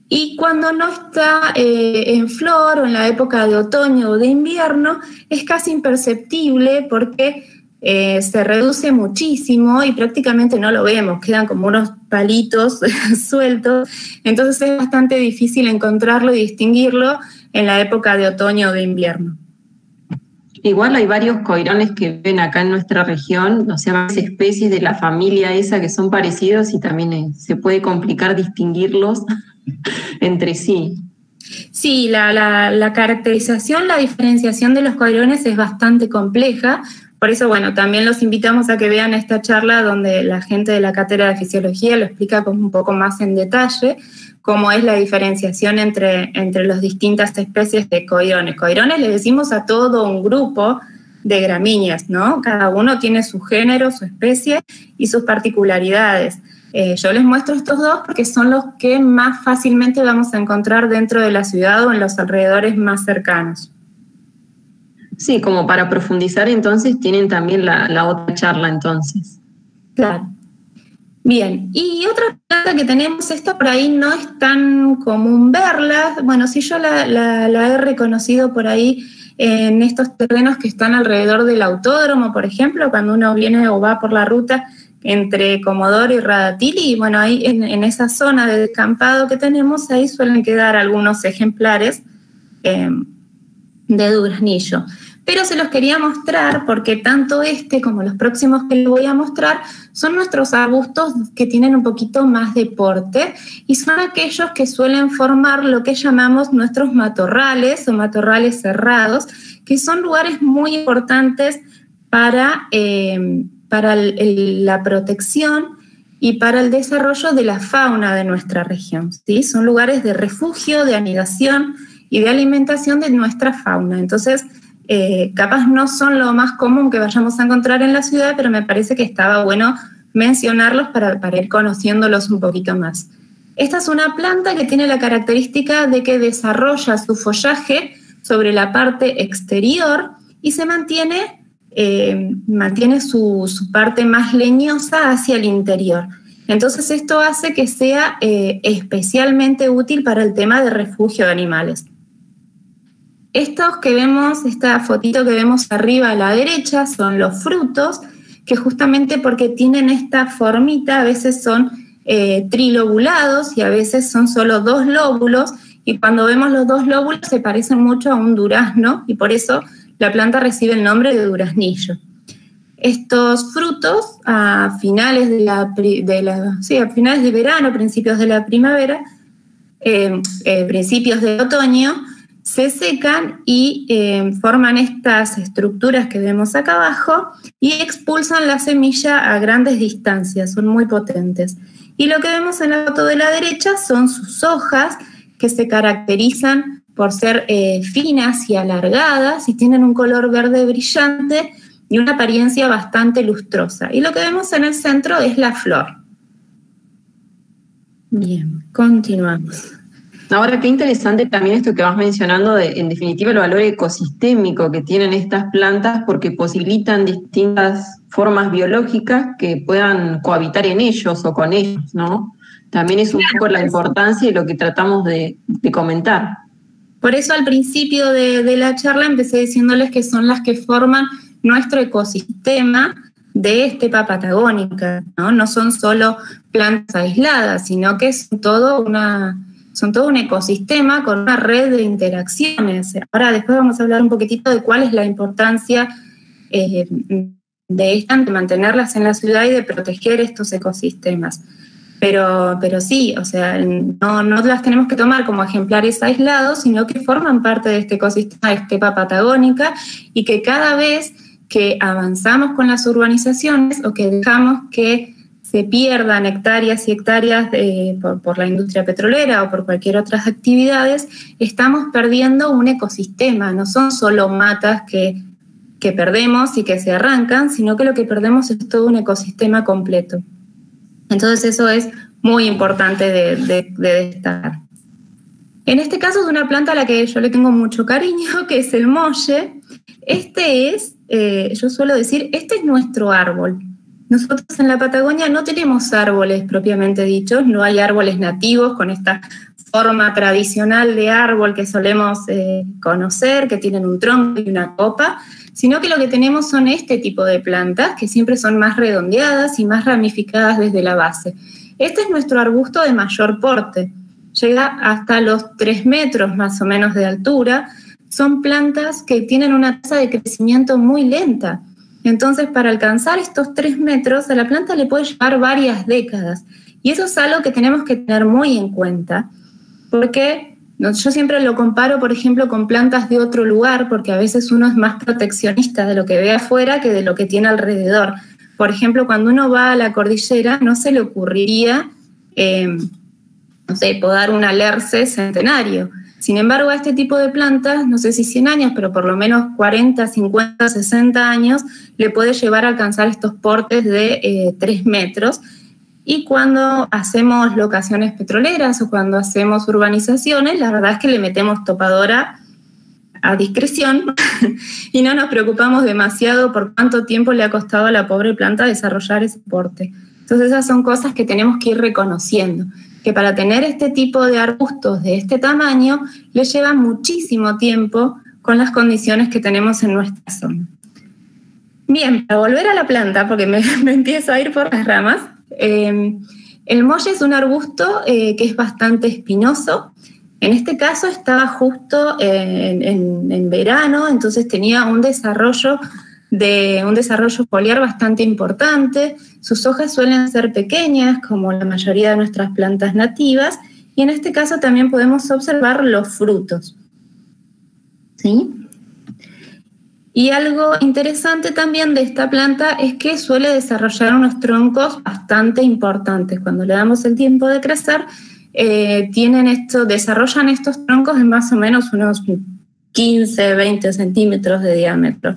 Y cuando no está en flor o en la época de otoño o de invierno, es casi imperceptible porque se reduce muchísimo y prácticamente no lo vemos, quedan como unos palitos sueltos, entonces es bastante difícil encontrarlo y distinguirlo en la época de otoño o de invierno. Igual hay varios coirones que ven acá en nuestra región, o sea, más especies de la familia esa que son parecidos y también se puede complicar distinguirlos entre sí. Sí, la caracterización, la diferenciación de los coirones es bastante compleja. Por eso, bueno, también los invitamos a que vean esta charla donde la gente de la cátedra de fisiología lo explica como un poco más en detalle, cómo es la diferenciación entre las distintas especies de coirones. Coirones le decimos a todo un grupo de gramíneas, ¿no? Cada uno tiene su género, su especie y sus particularidades. Yo les muestro estos dos porque son los que más fácilmente vamos a encontrar dentro de la ciudad o en los alrededores más cercanos. Sí, como para profundizar entonces tienen también la otra charla entonces. Claro. Bien, y otra planta que tenemos, esta por ahí no es tan común verla, bueno, sí yo la he reconocido por ahí en estos terrenos que están alrededor del autódromo, por ejemplo, cuando uno viene o va por la ruta entre Comodoro y Radatili, y bueno, ahí en esa zona de descampado que tenemos, ahí suelen quedar algunos ejemplares de duraznillo. Pero se los quería mostrar porque tanto este como los próximos que les voy a mostrar son nuestros arbustos que tienen un poquito más de porte y son aquellos que suelen formar lo que llamamos nuestros matorrales o matorrales cerrados, que son lugares muy importantes para la protección y para el desarrollo de la fauna de nuestra región, ¿sí? Son lugares de refugio, de anidación y de alimentación de nuestra fauna. Entonces, capaz no son lo más común que vayamos a encontrar en la ciudad, pero me parece que estaba bueno mencionarlos para ir conociéndolos un poquito más. Esta es una planta que tiene la característica de que desarrolla su follaje sobre la parte exterior y se mantiene su parte más leñosa hacia el interior. Entonces esto hace que sea especialmente útil para el tema de refugio de animales. Estos que vemos, esta fotito que vemos arriba a la derecha son los frutos, que justamente porque tienen esta formita, a veces son trilobulados y a veces son solo 2 lóbulos, y cuando vemos los 2 lóbulos se parecen mucho a un durazno y por eso la planta recibe el nombre de duraznillo. Estos frutos a finales a finales de verano, principios de la primavera, principios de otoño, se secan y forman estas estructuras que vemos acá abajo y expulsan la semilla a grandes distancias, son muy potentes. Y lo que vemos en la foto de la derecha son sus hojas, que se caracterizan por ser finas y alargadas y tienen un color verde brillante y una apariencia bastante lustrosa. Y lo que vemos en el centro es la flor. Bien, continuamos. Ahora, qué interesante también esto que vas mencionando, en definitiva, el valor ecosistémico que tienen estas plantas porque posibilitan distintas formas biológicas que puedan cohabitar en ellos o con ellos, ¿no? También es un poco la importancia y lo que tratamos de comentar. Por eso al principio de la charla empecé diciéndoles que son las que forman nuestro ecosistema de estepa patagónica, ¿no? No son solo plantas aisladas, sino que son todo un ecosistema con una red de interacciones. Ahora después vamos a hablar un poquitito de cuál es la importancia de mantenerlas en la ciudad y de proteger estos ecosistemas. Pero sí, o sea, no las tenemos que tomar como ejemplares aislados, sino que forman parte de este ecosistema de estepa patagónica y que cada vez que avanzamos con las urbanizaciones o que dejamos que se pierdan hectáreas y hectáreas por la industria petrolera o por cualquier otras actividades, estamos perdiendo un ecosistema. No son solo matas que perdemos y que se arrancan, sino que lo que perdemos es todo un ecosistema completo. Entonces eso es muy importante de destacar. En este caso es una planta a la que yo le tengo mucho cariño, que es el molle. Yo suelo decir, este es nuestro árbol. Nosotros en la Patagonia no tenemos árboles propiamente dichos, no hay árboles nativos con esta forma tradicional de árbol que solemos conocer, que tienen un tronco y una copa, sino que lo que tenemos son este tipo de plantas que siempre son más redondeadas y más ramificadas desde la base. Este es nuestro arbusto de mayor porte, llega hasta los 3 metros más o menos de altura. Son plantas que tienen una tasa de crecimiento muy lenta. Entonces, para alcanzar estos 3 metros, a la planta le puede llevar varias décadas. Y eso es algo que tenemos que tener muy en cuenta, porque yo siempre lo comparo, por ejemplo, con plantas de otro lugar, porque a veces uno es más proteccionista de lo que ve afuera que de lo que tiene alrededor. Por ejemplo, cuando uno va a la cordillera, no se le ocurriría, podar un alerce centenario. Sin embargo, a este tipo de plantas, no sé si 100 años, pero por lo menos 40, 50, 60 años, le puede llevar a alcanzar estos portes de 3 metros. Y cuando hacemos locaciones petroleras o cuando hacemos urbanizaciones, la verdad es que le metemos topadora a discreción y no nos preocupamos demasiado por cuánto tiempo le ha costado a la pobre planta desarrollar ese porte. Entonces esas son cosas que tenemos que ir reconociendo, que para tener este tipo de arbustos de este tamaño le lleva muchísimo tiempo con las condiciones que tenemos en nuestra zona. Bien, para volver a la planta, porque me empiezo a ir por las ramas, el molle es un arbusto que es bastante espinoso. En este caso estaba justo en verano, entonces tenía un desarrollo foliar bastante importante. Sus hojas suelen ser pequeñas, como la mayoría de nuestras plantas nativas, y en este caso también podemos observar los frutos. ¿Sí? Y algo interesante también de esta planta es que suele desarrollar unos troncos bastante importantes. Cuando le damos el tiempo de crecer, desarrollan estos troncos en más o menos unos 15, 20 centímetros de diámetro.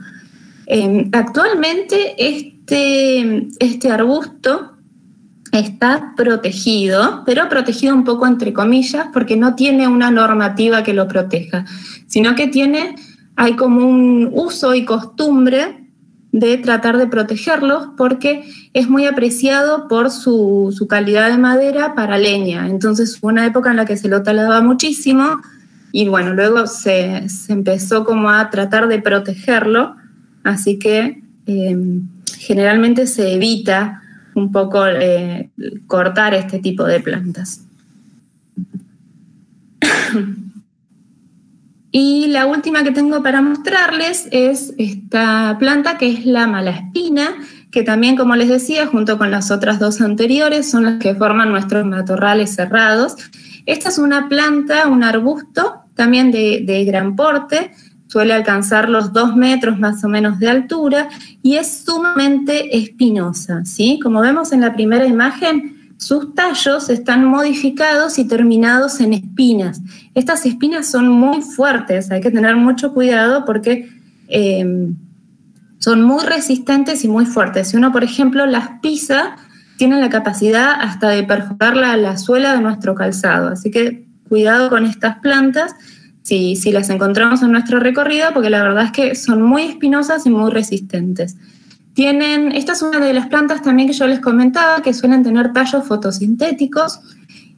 Actualmente este arbusto está protegido, pero protegido un poco entre comillas, porque no tiene una normativa que lo proteja, sino que hay como un uso y costumbre de tratar de protegerlos porque es muy apreciado por su calidad de madera para leña. Entonces hubo una época en la que se lo talaba muchísimo y bueno, luego se empezó como a tratar de protegerlo, así que generalmente se evita un poco cortar este tipo de plantas. Y la última que tengo para mostrarles es esta planta que es la malaspina, que también, como les decía, junto con las otras dos anteriores, son las que forman nuestros matorrales cerrados. Esta es una planta, un arbusto también de gran porte, suele alcanzar los 2 metros más o menos de altura y es sumamente espinosa, ¿sí? Como vemos en la primera imagen, sus tallos están modificados y terminados en espinas. Estas espinas son muy fuertes, hay que tener mucho cuidado porque son muy resistentes y muy fuertes. Si uno, por ejemplo, las pisa, tienen la capacidad hasta de perforar la suela de nuestro calzado. Así que cuidado con estas plantas si las encontramos en nuestro recorrido, porque la verdad es que son muy espinosas y muy resistentes. Esta es una de las plantas también que yo les comentaba, que suelen tener tallos fotosintéticos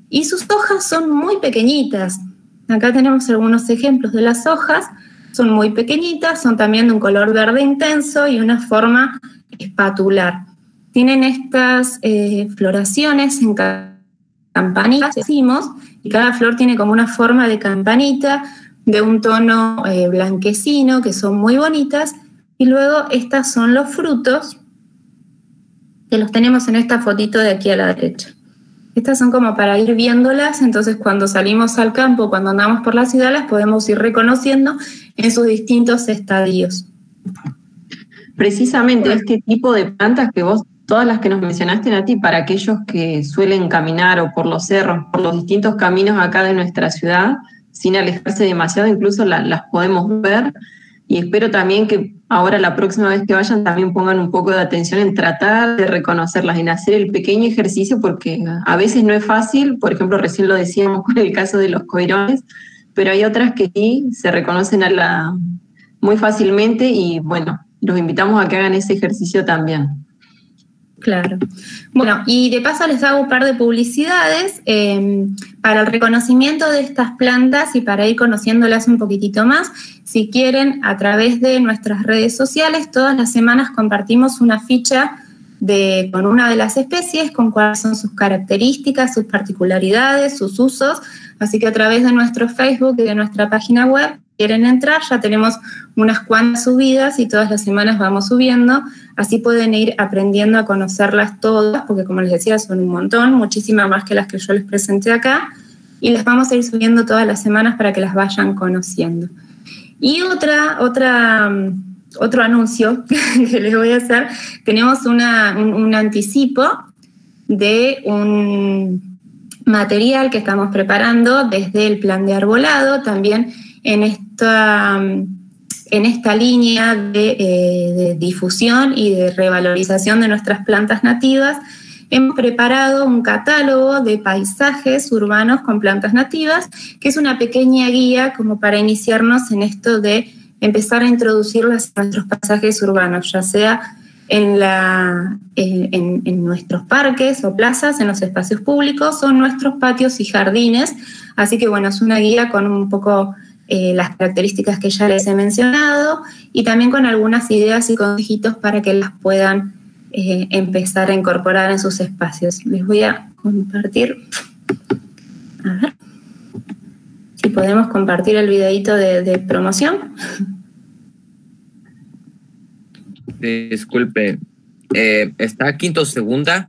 y sus hojas son muy pequeñitas. Acá tenemos algunos ejemplos de las hojas, son muy pequeñitas, son también de un color verde intenso y una forma espatular. Tienen estas floraciones en campanitas, decimos, y cada flor tiene como una forma de campanita, de un tono blanquecino, que son muy bonitas, y luego estos son los frutos, que los tenemos en esta fotito de aquí a la derecha. Estas son como para ir viéndolas, entonces cuando salimos al campo, cuando andamos por la ciudad, las podemos ir reconociendo en sus distintos estadios. Precisamente este tipo de plantas que vos, todas las que nos mencionaste, Nati, para aquellos que suelen caminar o por los cerros, por los distintos caminos acá de nuestra ciudad, sin alejarse demasiado, incluso las podemos ver. Y espero también que ahora la próxima vez que vayan también pongan un poco de atención en tratar de reconocerlas, en hacer el pequeño ejercicio, porque a veces no es fácil. Por ejemplo, recién lo decíamos con el caso de los coirones, pero hay otras que sí se reconocen muy fácilmente y bueno, los invitamos a que hagan ese ejercicio también. Claro. Bueno, y de paso les hago un par de publicidades para el reconocimiento de estas plantas y para ir conociéndolas un poquitito más. Si quieren, a través de nuestras redes sociales, todas las semanas compartimos una ficha con una de las especies, con cuáles son sus características, sus particularidades, sus usos. Así que a través de nuestro Facebook y de nuestra página web, quieren entrar, ya tenemos unas cuantas subidas y todas las semanas vamos subiendo, así pueden ir aprendiendo a conocerlas todas, porque como les decía, son un montón, muchísimas más que las que yo les presenté acá, y las vamos a ir subiendo todas las semanas para que las vayan conociendo. Y otro anuncio que les voy a hacer, tenemos un anticipo de un material que estamos preparando desde el plan de arbolado, también en esta línea de difusión y de revalorización de nuestras plantas nativas. Hemos preparado un catálogo de paisajes urbanos con plantas nativas, que es una pequeña guía como para iniciarnos en esto de empezar a introducirlas a nuestros paisajes urbanos, ya sea en nuestros parques o plazas, en los espacios públicos o en nuestros patios y jardines. Así que bueno, es una guía con un poco las características que ya les he mencionado y también con algunas ideas y consejitos para que las puedan empezar a incorporar en sus espacios. Les voy a compartir, a ver si podemos compartir el videito de promoción. Disculpe, ¿está quinto segunda?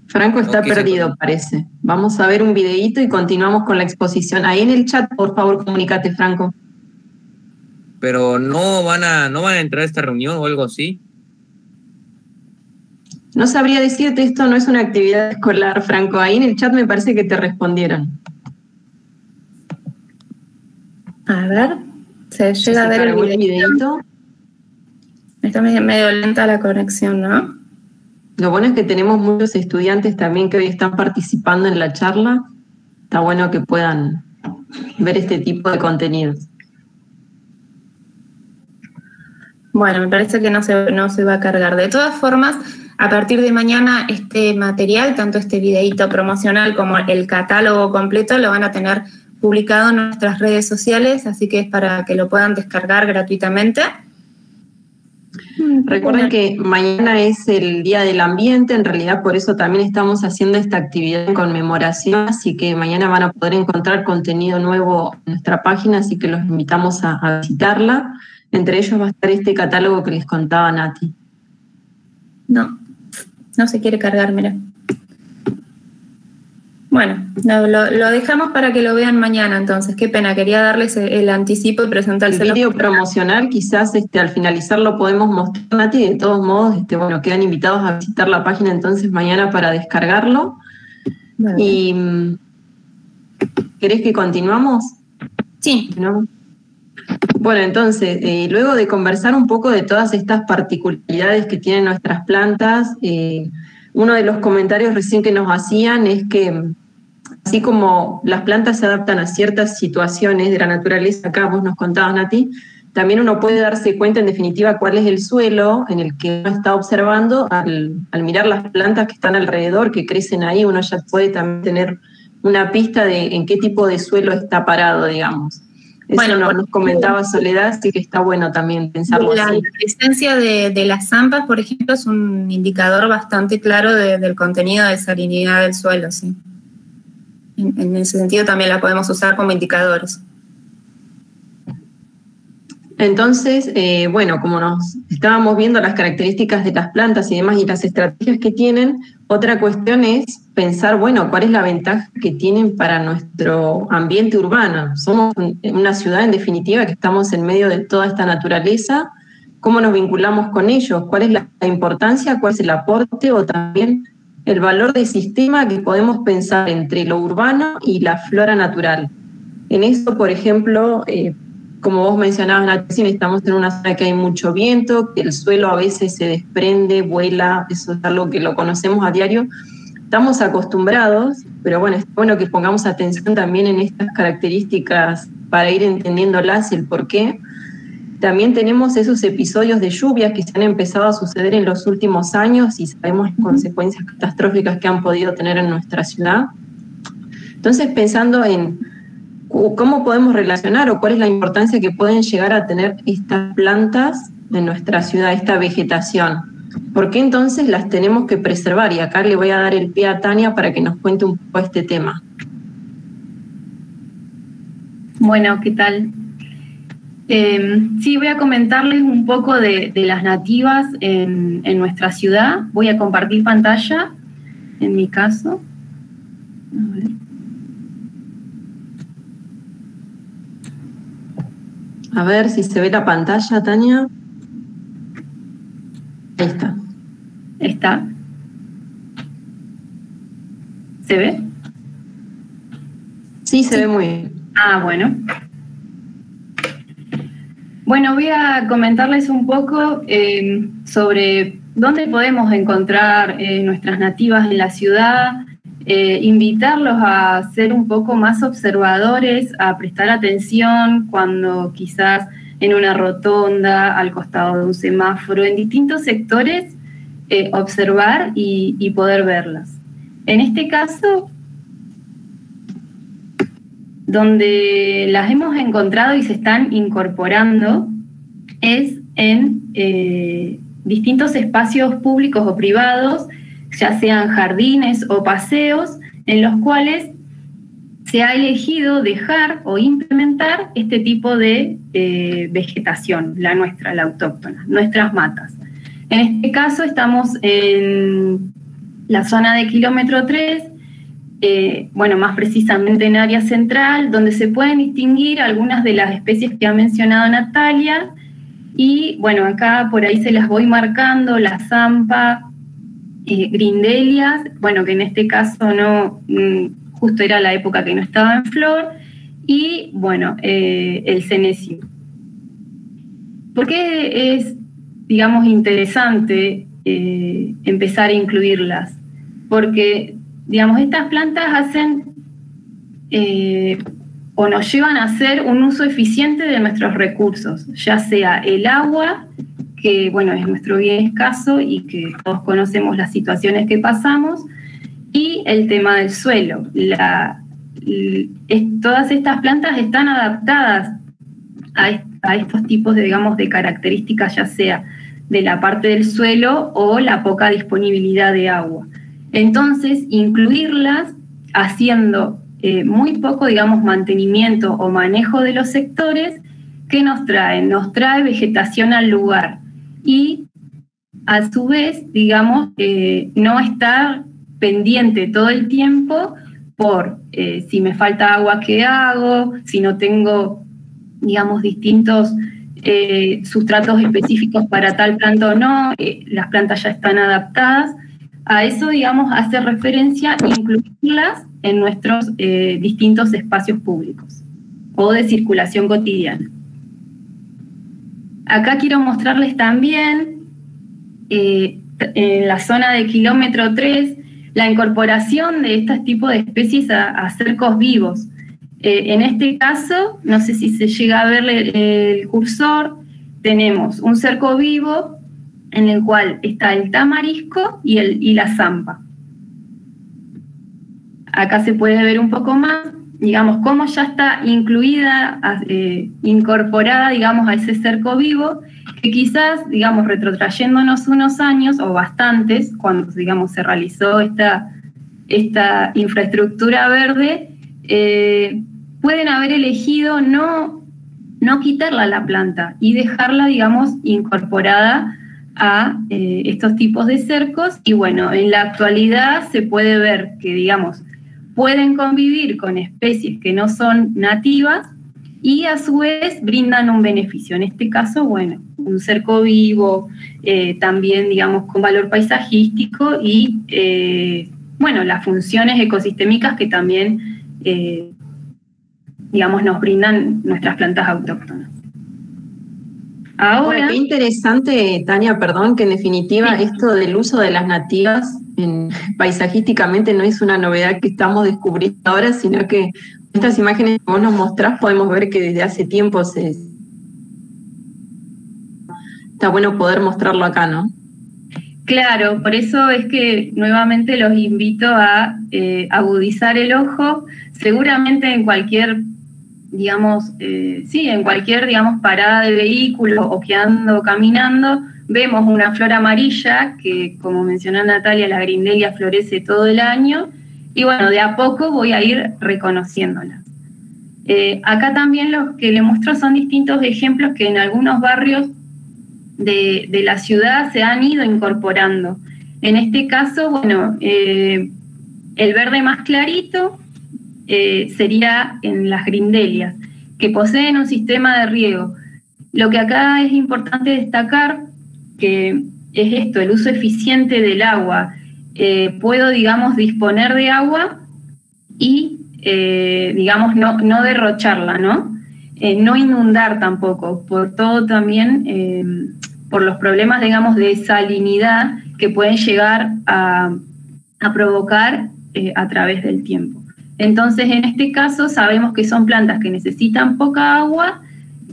Franco está perdido, parece. Vamos a ver un videíto y continuamos con la exposición. Ahí en el chat, por favor, comunícate, Franco. Pero no van a entrar a esta reunión o algo así. No sabría decirte, esto no es una actividad escolar, Franco. Ahí en el chat me parece que te respondieron. A ver, se llega a ver el videíto. Está medio lenta la conexión, ¿no? Lo bueno es que tenemos muchos estudiantes también que hoy están participando en la charla. Está bueno que puedan ver este tipo de contenidos. Bueno, me parece que no se va a cargar. De todas formas, a partir de mañana este material, tanto este videíto promocional como el catálogo completo, lo van a tener publicado en nuestras redes sociales, así que es para que lo puedan descargar gratuitamente. Recuerden que mañana es el Día del Ambiente, en realidad por eso también estamos haciendo esta actividad en conmemoración, así que mañana van a poder encontrar contenido nuevo en nuestra página, así que los invitamos a visitarla. Entre ellos va a estar este catálogo que les contaba Nati. No se quiere cargar, mira. Bueno, lo dejamos para que lo vean mañana entonces. Qué pena, quería darles el anticipo y presentárselo. El video promocional quizás al finalizar lo podemos mostrar, Nati, de todos modos, bueno, quedan invitados a visitar la página entonces mañana para descargarlo. Vale. Y ¿querés que continuamos? Sí. ¿No? Bueno, entonces, luego de conversar un poco de todas estas particularidades que tienen nuestras plantas, uno de los comentarios recién que nos hacían es que así como las plantas se adaptan a ciertas situaciones de la naturaleza, acá vos nos contabas, Nati, también uno puede darse cuenta en definitiva cuál es el suelo en el que uno está observando al mirar las plantas que están alrededor, que crecen ahí, uno ya puede también tener una pista de en qué tipo de suelo está parado, digamos. Eso bueno, nos comentaba Soledad, así que está bueno también pensarlo así. La presencia de las zampas, por ejemplo, es un indicador bastante claro del contenido de salinidad del suelo, sí. En ese sentido también la podemos usar como indicadores. Entonces, bueno, como nos estábamos viendo las características de las plantas y demás y las estrategias que tienen, otra cuestión es pensar, bueno, cuál es la ventaja que tienen para nuestro ambiente urbano. Somos una ciudad, en definitiva, que estamos en medio de toda esta naturaleza. ¿Cómo nos vinculamos con ellos? ¿Cuál es la importancia? ¿Cuál es el aporte? O también el valor de sistema que podemos pensar entre lo urbano y la flora natural. En eso, por ejemplo, como vos mencionabas, Nati, estamos en una zona que hay mucho viento, que el suelo a veces se desprende, vuela, eso es algo que lo conocemos a diario. Estamos acostumbrados, pero bueno, es bueno que pongamos atención también en estas características para ir entendiéndolas y el por qué. También tenemos esos episodios de lluvias que se han empezado a suceder en los últimos años y sabemos las consecuencias catastróficas que han podido tener en nuestra ciudad. Entonces, pensando en cómo podemos relacionar o cuál es la importancia que pueden llegar a tener estas plantas en nuestra ciudad, esta vegetación. ¿Por qué entonces las tenemos que preservar? Y acá le voy a dar el pie a Tania para que nos cuente un poco este tema. Bueno, ¿qué tal? Sí, voy a comentarles un poco de las nativas en nuestra ciudad. Voy a compartir pantalla, en mi caso. A ver. A ver si se ve la pantalla, Tania. Ahí está. ¿Está? ¿Se ve? Sí, se ve muy bien. Ah, bueno. Bueno, voy a comentarles un poco sobre dónde podemos encontrar nuestras nativas en la ciudad, invitarlos a ser un poco más observadores, a prestar atención cuando quizás en una rotonda, al costado de un semáforo, en distintos sectores, observar y poder verlas. En este caso, donde las hemos encontrado y se están incorporando es en distintos espacios públicos o privados, ya sean jardines o paseos, en los cuales se ha elegido dejar o implementar este tipo de vegetación, la nuestra, la autóctona, nuestras matas. En este caso estamos en la zona de kilómetro 3, bueno, más precisamente en área central, donde se pueden distinguir algunas de las especies que ha mencionado Natalia, y bueno, acá por ahí se las voy marcando, la zampa, grindelias, bueno, que en este caso no, justo era la época que no estaba en flor, y bueno, el senecio. ¿Por qué es, digamos, interesante empezar a incluirlas? Porque, digamos, estas plantas hacen o nos llevan a hacer un uso eficiente de nuestros recursos, ya sea el agua, que bueno, es nuestro bien escaso y que todos conocemos las situaciones que pasamos, y el tema del suelo. Todas estas plantas están adaptadas a estos tipos de, digamos, de características, ya sea de la parte del suelo o la poca disponibilidad de agua. Entonces, incluirlas haciendo muy poco, digamos, mantenimiento o manejo de los sectores, ¿qué nos trae? Nos trae vegetación al lugar y, a su vez, digamos, no estar pendiente todo el tiempo por si me falta agua, ¿qué hago? Si no tengo, digamos, distintos sustratos específicos para tal planta o no, las plantas ya están adaptadas. A eso, digamos, hace referencia incluirlas en nuestros distintos espacios públicos o de circulación cotidiana. Acá quiero mostrarles también, en la zona de kilómetro 3, la incorporación de este tipo de especies a cercos vivos. En este caso, no sé si se llega a ver el cursor, tenemos un cerco vivo en el cual está el tamarisco y la zampa. Acá se puede ver un poco más, digamos, cómo ya está incluida, incorporada, digamos, a ese cerco vivo, que quizás, digamos, retrotrayéndonos unos años, o bastantes, cuando, digamos, se realizó esta infraestructura verde, pueden haber elegido no quitarla a la planta y dejarla, digamos, incorporada a estos tipos de cercos. Y bueno, en la actualidad se puede ver que, digamos, pueden convivir con especies que no son nativas y a su vez brindan un beneficio. En este caso, bueno, un cerco vivo, también, digamos, con valor paisajístico y, bueno, las funciones ecosistémicas que también, digamos, nos brindan nuestras plantas autóctonas. Ahora, bueno, qué interesante, Tania, perdón, que en definitiva sí, esto del uso de las nativas paisajísticamente no es una novedad que estamos descubriendo ahora, sino que estas imágenes que vos nos mostrás podemos ver que desde hace tiempo está bueno poder mostrarlo acá, ¿no? claro, por eso es que nuevamente los invito a agudizar el ojo. Seguramente en cualquier, digamos, en cualquier, digamos, parada de vehículo o que ando caminando, vemos una flor amarilla que, como mencionó Natalia, la grindelia florece todo el año, y bueno, de a poco voy a ir reconociéndola. Acá también lo que le muestro son distintos ejemplos que en algunos barrios de la ciudad se han ido incorporando. En este caso, bueno, el verde más clarito sería en las grindelias, que poseen un sistema de riego. Lo que acá es importante destacar que es esto, el uso eficiente del agua. Puedo, digamos, disponer de agua y, digamos, no derrocharla, ¿no? No inundar tampoco, por todo también, por los problemas, digamos, de salinidad que pueden llegar a provocar a través del tiempo. Entonces, en este caso, sabemos que son plantas que necesitan poca agua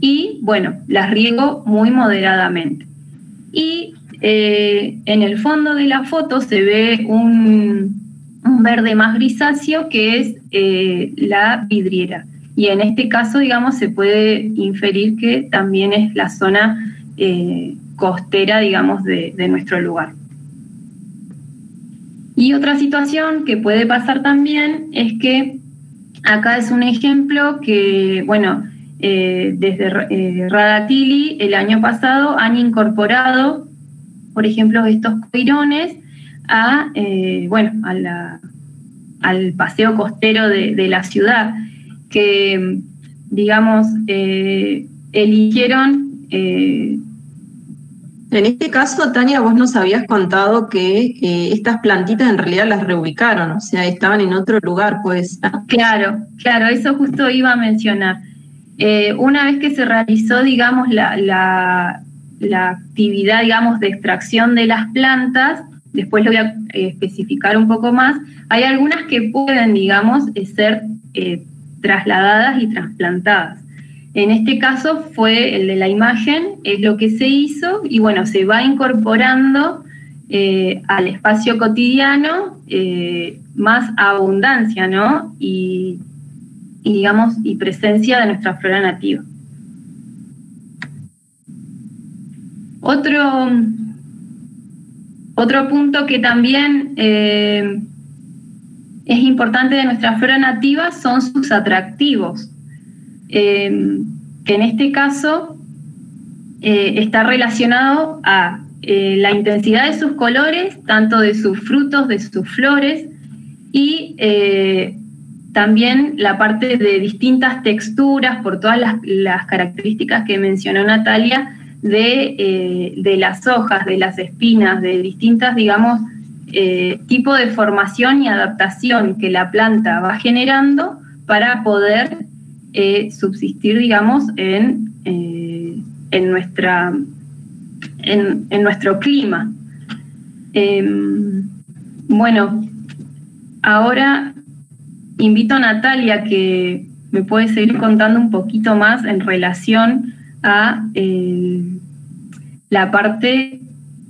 y, bueno, las riego muy moderadamente. Y en el fondo de la foto se ve un verde más grisáceo que es la vidriera. Y en este caso, digamos, se puede inferir que también es la zona costera, digamos, de nuestro lugar. Y otra situación que puede pasar también es que acá es un ejemplo que, bueno, desde Radatili el año pasado han incorporado, por ejemplo, estos coirones al paseo costero de la ciudad, que, digamos, eligieron... En este caso, Tania, vos nos habías contado que estas plantitas en realidad las reubicaron, o sea, estaban en otro lugar, pues. Claro, eso justo iba a mencionar. Una vez que se realizó, digamos, la actividad, digamos, de extracción de las plantas, después lo voy a especificar un poco más, hay algunas que pueden, digamos, ser trasladadas y trasplantadas. En este caso fue el de la imagen, es lo que se hizo, y bueno, se va incorporando al espacio cotidiano más abundancia, ¿no? Y digamos, y presencia de nuestra flora nativa. Otro punto que también es importante de nuestra flora nativa son sus atractivos, que en este caso está relacionado a la intensidad de sus colores, tanto de sus frutos, de sus flores, y también la parte de distintas texturas, por todas las características que mencionó Natalia, de las hojas, de las espinas, de distintas, digamos, tipo de formación y adaptación que la planta va generando para poder subsistir, digamos, en nuestro clima. Bueno, ahora invito a Natalia que me puede seguir contando un poquito más en relación a la parte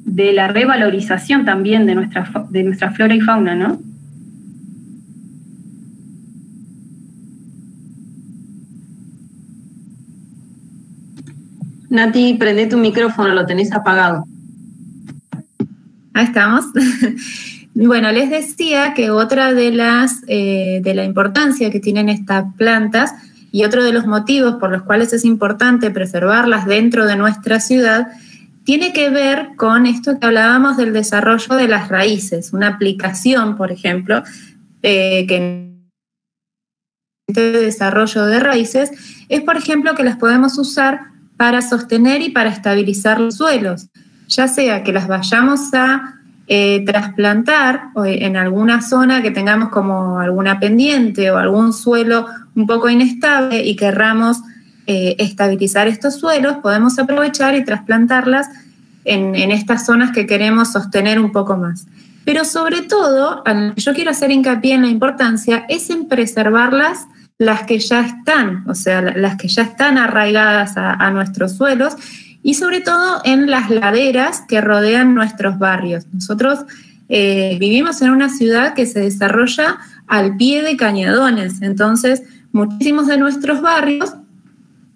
de la revalorización también de nuestra flora y fauna, ¿no? Nati, prende tu micrófono, lo tenés apagado. Ahí estamos. Bueno, les decía que otra de la importancia que tienen estas plantas y otro de los motivos por los cuales es importante preservarlas dentro de nuestra ciudad tiene que ver con esto que hablábamos del desarrollo de las raíces, una aplicación, por ejemplo, que de desarrollo de raíces es, por ejemplo, que las podemos usar para sostener y para estabilizar los suelos, ya sea que las vayamos a trasplantar en alguna zona que tengamos como alguna pendiente o algún suelo un poco inestable y querramos estabilizar estos suelos, podemos aprovechar y trasplantarlas en estas zonas que queremos sostener un poco más. Pero sobre todo, yo quiero hacer hincapié en la importancia, es en preservarlas las que ya están, o sea, las que ya están arraigadas a nuestros suelos, y sobre todo en las laderas que rodean nuestros barrios. Nosotros vivimos en una ciudad que se desarrolla al pie de cañadones, entonces muchísimos de nuestros barrios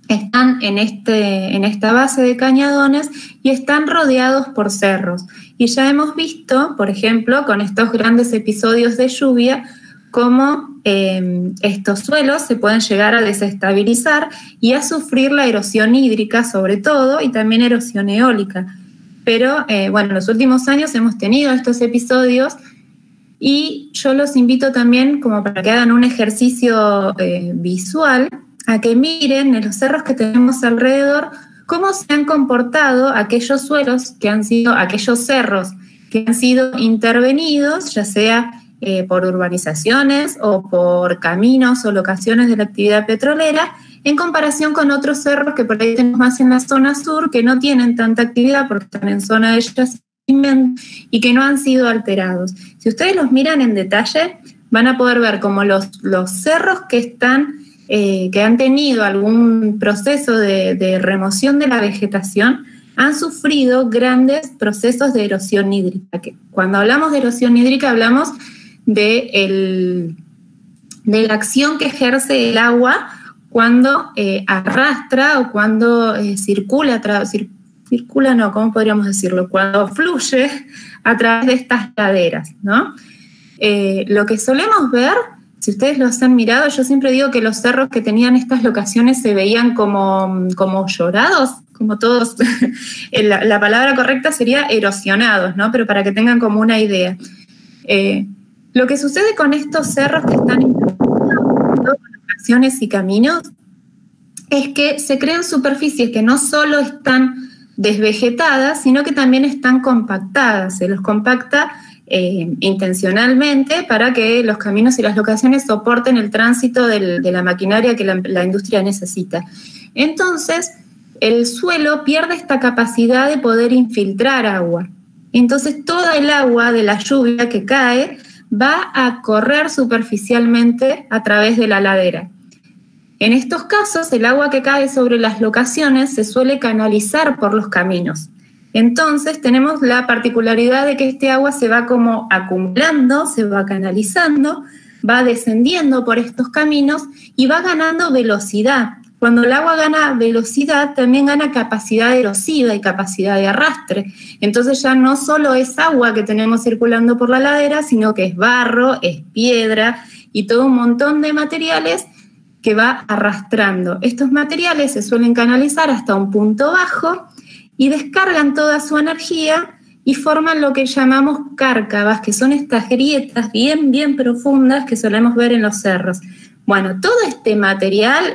están en esta base de cañadones y están rodeados por cerros. Y ya hemos visto, por ejemplo, con estos grandes episodios de lluvia, cómo estos suelos se pueden llegar a desestabilizar y a sufrir la erosión hídrica sobre todo, y también erosión eólica. Pero bueno, en los últimos años hemos tenido estos episodios y yo los invito también como para que hagan un ejercicio visual, a que miren en los cerros que tenemos alrededor cómo se han comportado aquellos suelos aquellos cerros que han sido intervenidos, ya sea por urbanizaciones o por caminos o locaciones de la actividad petrolera, en comparación con otros cerros que por ahí tenemos más en la zona sur, que no tienen tanta actividad porque están en zona de yacimiento y que no han sido alterados. Si ustedes los miran en detalle, van a poder ver como los cerros que han tenido algún proceso de remoción de la vegetación han sufrido grandes procesos de erosión hídrica. Cuando hablamos de erosión hídrica hablamos de la acción que ejerce el agua cuando arrastra o cuando ¿cómo podríamos decirlo? Cuando fluye a través de estas laderas, ¿no? Lo que solemos ver, si ustedes los han mirado, yo siempre digo que los cerros que tenían estas locaciones se veían como llorados, como todos, la palabra correcta sería erosionados, ¿no? Pero para que tengan como una idea. Lo que sucede con estos cerros que están con locaciones y caminos es que se crean superficies que no solo están desvegetadas, sino que también están compactadas. Se los compacta intencionalmente para que los caminos y las locaciones soporten el tránsito de la maquinaria que la industria necesita. Entonces, el suelo pierde esta capacidad de poder infiltrar agua. Entonces, toda el agua de la lluvia que cae va a correr superficialmente a través de la ladera. En estos casos, el agua que cae sobre las locaciones se suele canalizar por los caminos. Entonces, tenemos la particularidad de que este agua se va como acumulando, se va canalizando, va descendiendo por estos caminos y va ganando velocidad. Cuando el agua gana velocidad, también gana capacidad erosiva y capacidad de arrastre. Entonces ya no solo es agua que tenemos circulando por la ladera, sino que es barro, es piedra y todo un montón de materiales que va arrastrando. Estos materiales se suelen canalizar hasta un punto bajo y descargan toda su energía y forman lo que llamamos cárcavas, que son estas grietas bien profundas que solemos ver en los cerros. Bueno, todo este material,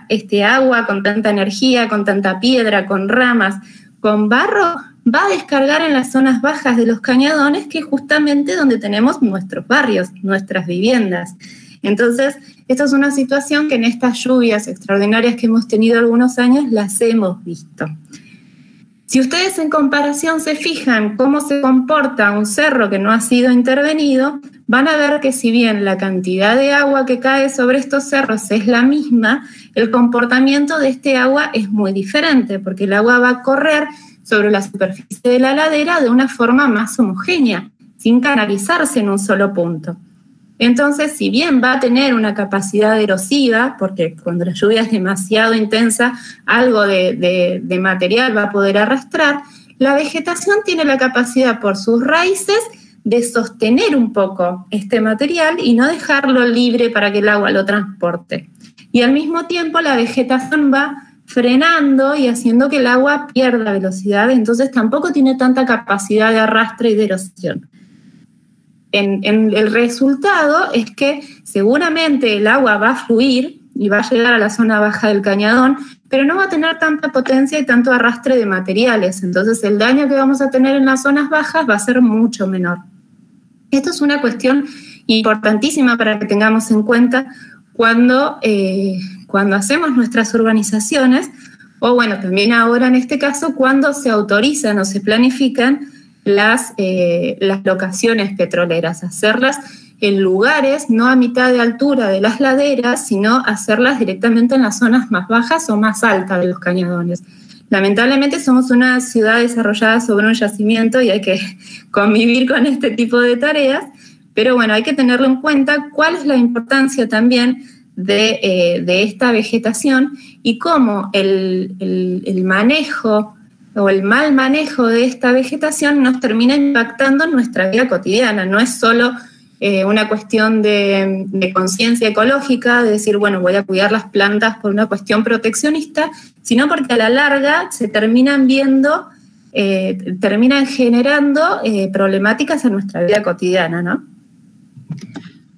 este agua con tanta energía, con tanta piedra, con ramas, con barro, va a descargar en las zonas bajas de los cañadones, que es justamente donde tenemos nuestros barrios, nuestras viviendas. Entonces, esta es una situación que en estas lluvias extraordinarias que hemos tenido algunos años las hemos visto. Si ustedes en comparación se fijan cómo se comporta un cerro que no ha sido intervenido, van a ver que si bien la cantidad de agua que cae sobre estos cerros es la misma, el comportamiento de este agua es muy diferente, porque el agua va a correr sobre la superficie de la ladera de una forma más homogénea, sin canalizarse en un solo punto. Entonces, si bien va a tener una capacidad erosiva, porque cuando la lluvia es demasiado intensa, algo de material va a poder arrastrar, la vegetación tiene la capacidad por sus raíces de sostener un poco este material y no dejarlo libre para que el agua lo transporte. Y al mismo tiempo la vegetación va frenando y haciendo que el agua pierda velocidad, entonces tampoco tiene tanta capacidad de arrastre y de erosión. El resultado es que seguramente el agua va a fluir y va a llegar a la zona baja del cañadón, pero no va a tener tanta potencia y tanto arrastre de materiales. Entonces el daño que vamos a tener en las zonas bajas va a ser mucho menor. Esto es una cuestión importantísima para que tengamos en cuenta cuando hacemos nuestras urbanizaciones, o bueno, también ahora en este caso, cuando se autorizan o se planifican las locaciones petroleras, hacerlas en lugares no a mitad de altura de las laderas, sino hacerlas directamente en las zonas más bajas o más altas de los cañadones. Lamentablemente somos una ciudad desarrollada sobre un yacimiento y hay que convivir con este tipo de tareas, pero bueno, hay que tenerlo en cuenta cuál es la importancia también de esta vegetación y cómo el manejo o el mal manejo de esta vegetación nos termina impactando en nuestra vida cotidiana. No es solo una cuestión de conciencia ecológica, de decir, bueno, voy a cuidar las plantas por una cuestión proteccionista, sino porque a la larga se terminan generando problemáticas en nuestra vida cotidiana, ¿no?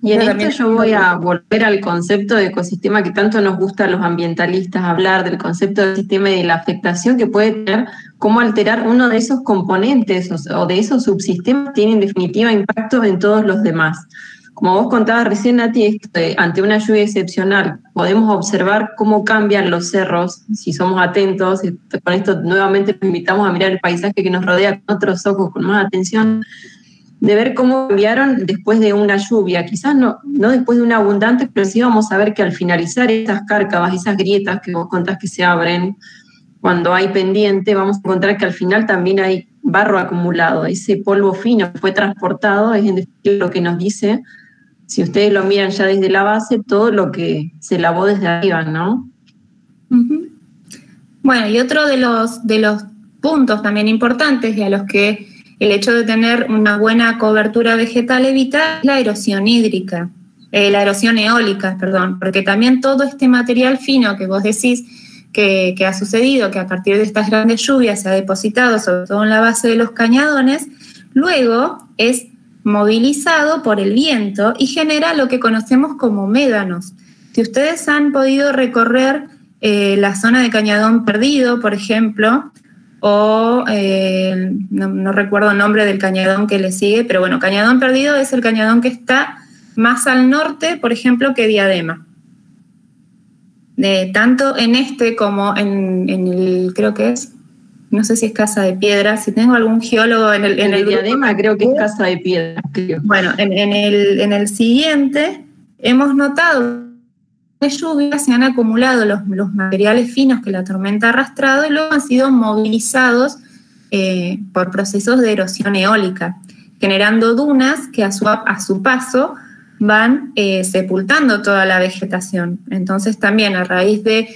Y en esto yo voy a volver al concepto de ecosistema que tanto nos gusta a los ambientalistas hablar, del concepto del sistema y de la afectación que puede tener, cómo alterar uno de esos componentes o de esos subsistemas tiene en definitiva impacto en todos los demás. Como vos contabas recién, Nati, ante una lluvia excepcional podemos observar cómo cambian los cerros, si somos atentos, con esto nuevamente nos invitamos a mirar el paisaje que nos rodea con otros ojos, con más atención, de ver cómo cambiaron después de una lluvia, quizás no después de una abundante, pero sí vamos a ver que al finalizar esas cárcavas, esas grietas que vos contás que se abren, cuando hay pendiente, vamos a encontrar que al final también hay barro acumulado, ese polvo fino que fue transportado, es en definitiva lo que nos dice, si ustedes lo miran ya desde la base, todo lo que se lavó desde arriba, ¿no? Uh-huh. Bueno, y otro de los puntos también importantes y a los que el hecho de tener una buena cobertura vegetal evita la erosión hídrica, la erosión eólica, perdón, porque también todo este material fino que vos decís que ha sucedido, que a partir de estas grandes lluvias se ha depositado sobre todo en la base de los cañadones, luego es movilizado por el viento y genera lo que conocemos como médanos. Si ustedes han podido recorrer la zona de Cañadón Perdido, por ejemplo, o no recuerdo el nombre del cañadón que le sigue, pero bueno, Cañadón Perdido es el cañadón que está más al norte, por ejemplo, que Diadema. Tanto en este como en el, creo que es, no sé si es Casa de Piedra, si tengo algún geólogo en el Diadema creo que es Casa de Piedra. Creo. Bueno, en el siguiente hemos notado de lluvia se han acumulado los materiales finos que la tormenta ha arrastrado y luego han sido movilizados por procesos de erosión eólica, generando dunas que a su paso van sepultando toda la vegetación. Entonces también a raíz de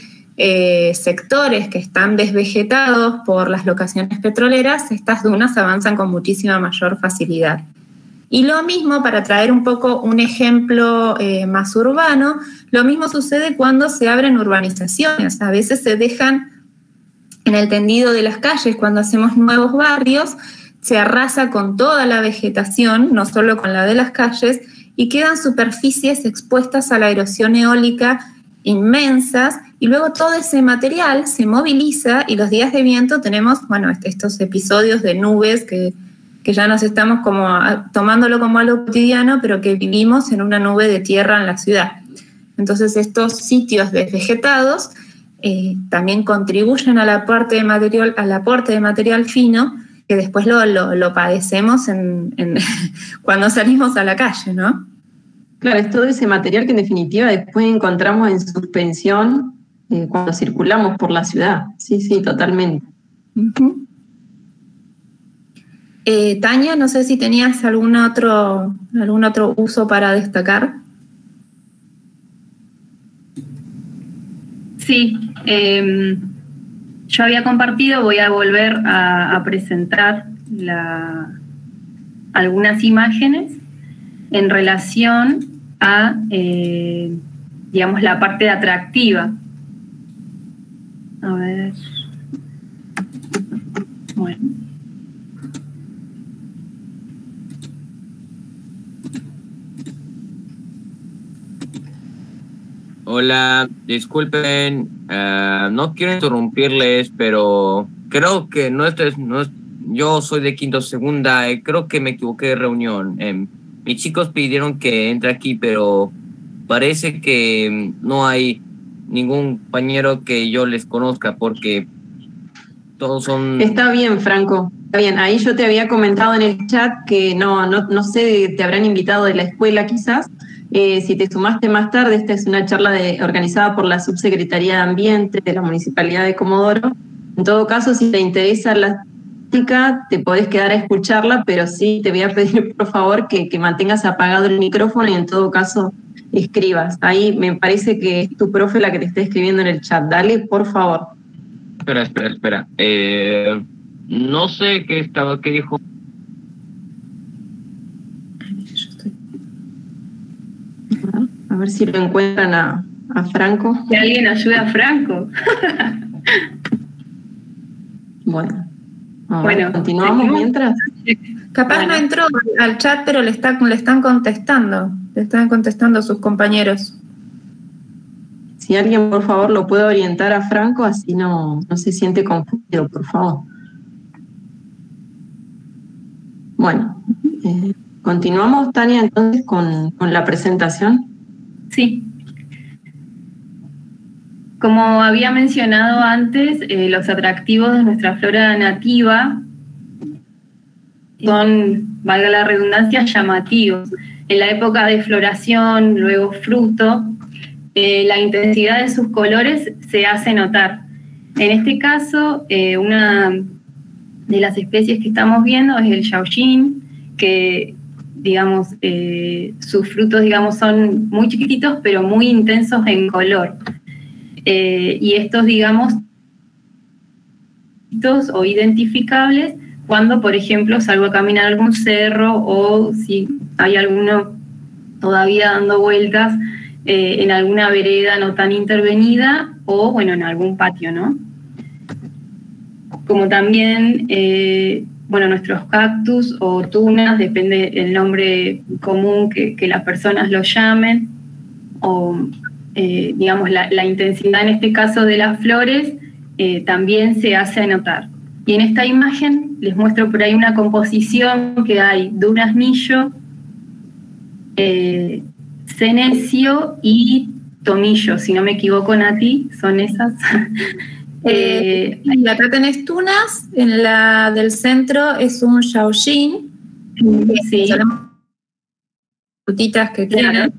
sectores que están desvegetados por las locaciones petroleras, estas dunas avanzan con muchísima mayor facilidad. Y lo mismo, para traer un poco un ejemplo más urbano, lo mismo sucede cuando se abren urbanizaciones. A veces se dejan en el tendido de las calles, cuando hacemos nuevos barrios, se arrasa con toda la vegetación, no solo con la de las calles, y quedan superficies expuestas a la erosión eólica inmensas, y luego todo ese material se moviliza y los días de viento tenemos, bueno, estos episodios de nubes que ya nos estamos como tomándolo como algo cotidiano, pero que vivimos en una nube de tierra en la ciudad. Entonces estos sitios desvegetados también contribuyen al aporte de material fino, que después lo padecemos cuando salimos a la calle, ¿no? Claro, es todo ese material que en definitiva después encontramos en suspensión cuando circulamos por la ciudad. Sí, sí, totalmente. Uh-huh. Tania, no sé si tenías algún otro uso para destacar. Sí, yo había compartido, voy a volver a presentar algunas imágenes en relación a, digamos, la parte atractiva. A ver. Bueno. Hola, disculpen, no quiero interrumpirles, pero creo que yo soy de quinto segunda, creo que me equivoqué de reunión. Mis chicos pidieron que entre aquí, pero parece que no hay ningún compañero que yo les conozca porque todos son... Está bien, Franco, está bien. Ahí yo te había comentado en el chat que no sé, te habrán invitado de la escuela quizás. Si te sumaste más tarde, esta es una charla organizada por la Subsecretaría de Ambiente de la Municipalidad de Comodoro. En todo caso, si te interesa la temática, te podés quedar a escucharla, pero sí te voy a pedir, por favor, que mantengas apagado el micrófono y en todo caso escribas. Ahí me parece que es tu profe la que te está escribiendo en el chat. Dale, por favor. Espera. No sé qué dijo. A ver si lo encuentran a Franco. Que alguien ayude a Franco. Bueno, continuamos mientras. Capaz no entró al chat, pero le están contestando. Le están contestando sus compañeros. Si alguien, por favor, lo puede orientar a Franco, así no se siente confundido, por favor. Bueno, continuamos, Tania, entonces, con la presentación. Sí. Como había mencionado antes, los atractivos de nuestra flora nativa son, valga la redundancia, llamativos. En la época de floración, luego fruto, la intensidad de sus colores se hace notar. En este caso, una de las especies que estamos viendo es el yaoyin, que digamos, sus frutos, digamos, son muy chiquititos, pero muy intensos en color. Y estos, digamos, o identificables cuando, por ejemplo, salgo a caminar a algún cerro o si hay alguno todavía dando vueltas en alguna vereda no tan intervenida o, bueno, en algún patio, ¿no? Como también... bueno, nuestros cactus o tunas, depende del nombre común que las personas lo llamen, o digamos la intensidad en este caso de las flores también se hace notar. Y en esta imagen les muestro por ahí una composición que hay duraznillo, senecio y tomillo, si no me equivoco, Nati, son esas. Y acá tenés tunas, en la del centro es un yaoyin, sí. Frutitas que tienen,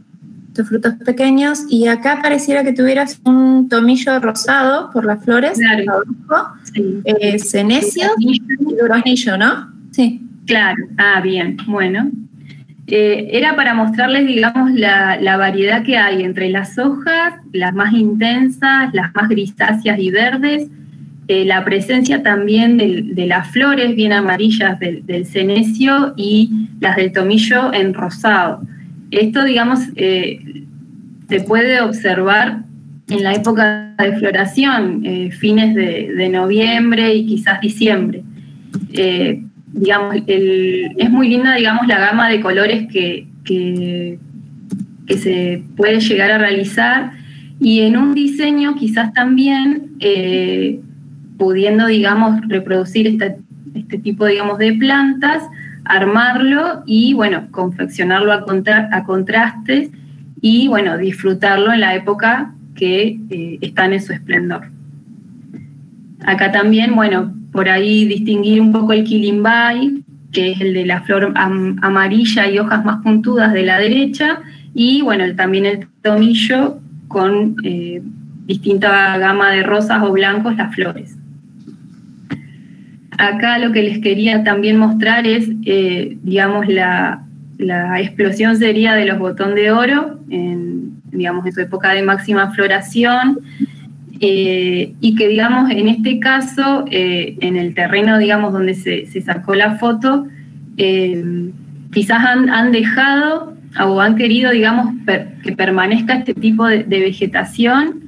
estos frutos pequeños, y acá pareciera que tuvieras un tomillo rosado por las flores, claro. Sí. Senecio y duraznillo, ¿no? Sí. Claro, bien, bueno. Era para mostrarles, digamos, la variedad que hay entre las hojas, las más intensas, las más grisáceas y verdes, la presencia también de las flores bien amarillas del senecio y las del tomillo en rosado. Esto, digamos, se puede observar en la época de floración, fines de noviembre y quizás diciembre. digamos, es muy linda, digamos, la gama de colores que se puede llegar a realizar, y en un diseño quizás también pudiendo, digamos, reproducir este tipo, digamos, de plantas, armarlo y, bueno, confeccionarlo a contrastes y, bueno, disfrutarlo en la época que están en su esplendor. Acá también, bueno, por ahí distinguir un poco el quilimbay, que es el de la flor amarilla y hojas más puntudas de la derecha, y, bueno, también el tomillo con distinta gama de rosas o blancos las flores. Acá lo que les quería también mostrar es, digamos, la explosión sería de los botón de oro, digamos, en su época de máxima floración, y que, digamos, en este caso, en el terreno, digamos, donde se sacó la foto, quizás han dejado o han querido, digamos, que permanezca este tipo de vegetación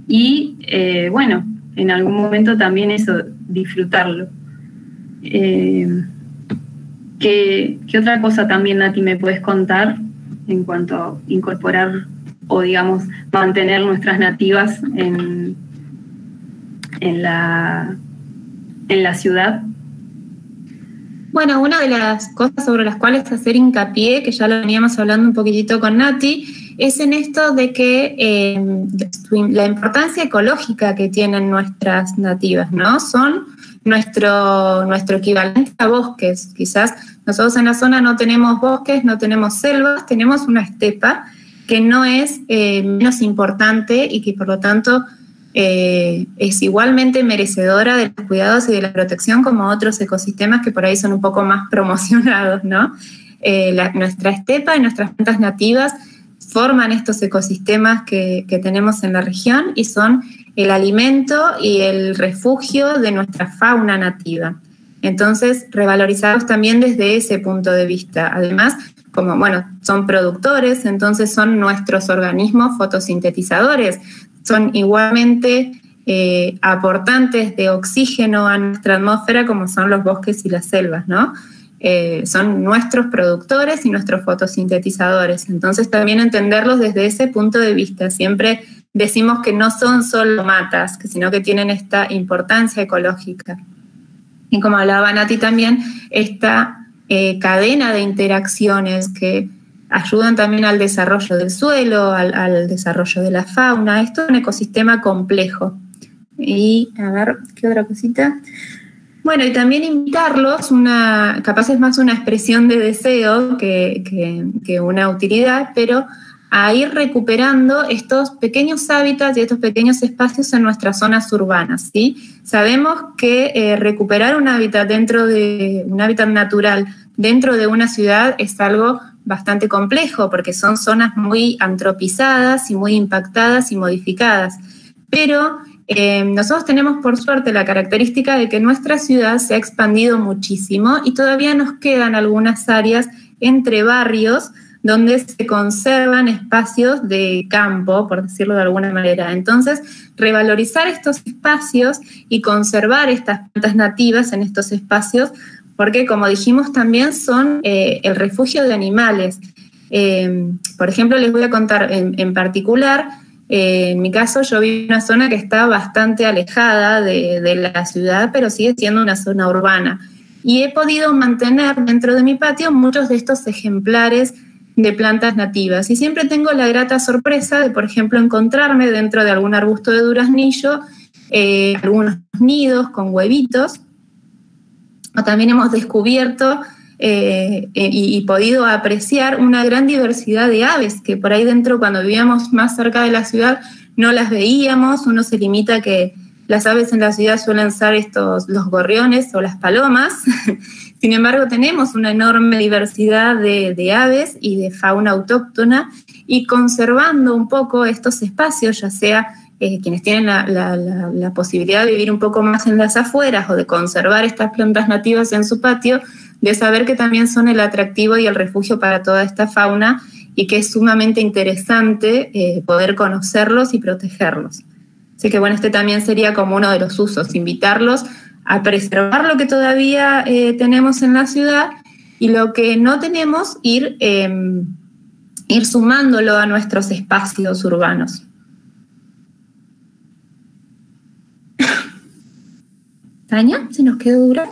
y, bueno, en algún momento también eso, disfrutarlo. ¿Qué otra cosa también, Nati, me puedes contar en cuanto a incorporar o, digamos, mantener nuestras nativas en la ciudad? Bueno, una de las cosas sobre las cuales hacer hincapié, que ya lo veníamos hablando un poquitito con Nati, es en esto de que la importancia ecológica que tienen nuestras nativas, ¿no? Son nuestro equivalente a bosques. Quizás nosotros en la zona no tenemos bosques, no tenemos selvas, tenemos una estepa que no es menos importante y que por lo tanto es igualmente merecedora de los cuidados y de la protección como otros ecosistemas que por ahí son un poco más promocionados, ¿no? Nuestra estepa y nuestras plantas nativas forman estos ecosistemas que tenemos en la región y son el alimento y el refugio de nuestra fauna nativa. Entonces, revalorizarlos también desde ese punto de vista. Además, como, bueno, son productores, entonces son nuestros organismos fotosintetizadores, son igualmente aportantes de oxígeno a nuestra atmósfera como son los bosques y las selvas, ¿no? Son nuestros productores y nuestros fotosintetizadores. Entonces también entenderlos desde ese punto de vista. Siempre decimos que no son solo matas, sino que tienen esta importancia ecológica. Y como hablaba Nati también, esta cadena de interacciones que ayudan también al desarrollo del suelo, al desarrollo de la fauna. Esto es un ecosistema complejo. Y a ver, ¿qué otra cosita? Bueno, y también invitarlos, capaz es más una expresión de deseo que una utilidad, pero a ir recuperando estos pequeños hábitats y estos pequeños espacios en nuestras zonas urbanas, ¿sí? Sabemos que recuperar un hábitat natural dentro de una ciudad es algo bastante complejo porque son zonas muy antropizadas y muy impactadas y modificadas, pero nosotros tenemos por suerte la característica de que nuestra ciudad se ha expandido muchísimo y todavía nos quedan algunas áreas entre barrios donde se conservan espacios de campo, por decirlo de alguna manera. Entonces, revalorizar estos espacios y conservar estas plantas nativas en estos espacios, porque como dijimos también son el refugio de animales. Por ejemplo, les voy a contar en particular. En mi caso, yo vivo en una zona que está bastante alejada de la ciudad, pero sigue siendo una zona urbana. Y he podido mantener dentro de mi patio muchos de estos ejemplares de plantas nativas. Y siempre tengo la grata sorpresa de, por ejemplo, encontrarme dentro de algún arbusto de duraznillo algunos nidos con huevitos. O también hemos descubierto y podido apreciar una gran diversidad de aves que por ahí dentro, cuando vivíamos más cerca de la ciudad, no las veíamos. Uno se limita a que las aves en la ciudad suelen ser los gorriones o las palomas. Sin embargo, tenemos una enorme diversidad de aves y de fauna autóctona, y conservando un poco estos espacios, ya sea quienes tienen la posibilidad de vivir un poco más en las afueras o de conservar estas plantas nativas en su patio, de saber que también son el atractivo y el refugio para toda esta fauna y que es sumamente interesante poder conocerlos y protegerlos. Así que bueno, este también sería como uno de los usos, invitarlos a preservar lo que todavía tenemos en la ciudad, y lo que no tenemos, ir sumándolo a nuestros espacios urbanos. ¿Tania? ¿Se nos quedó dura?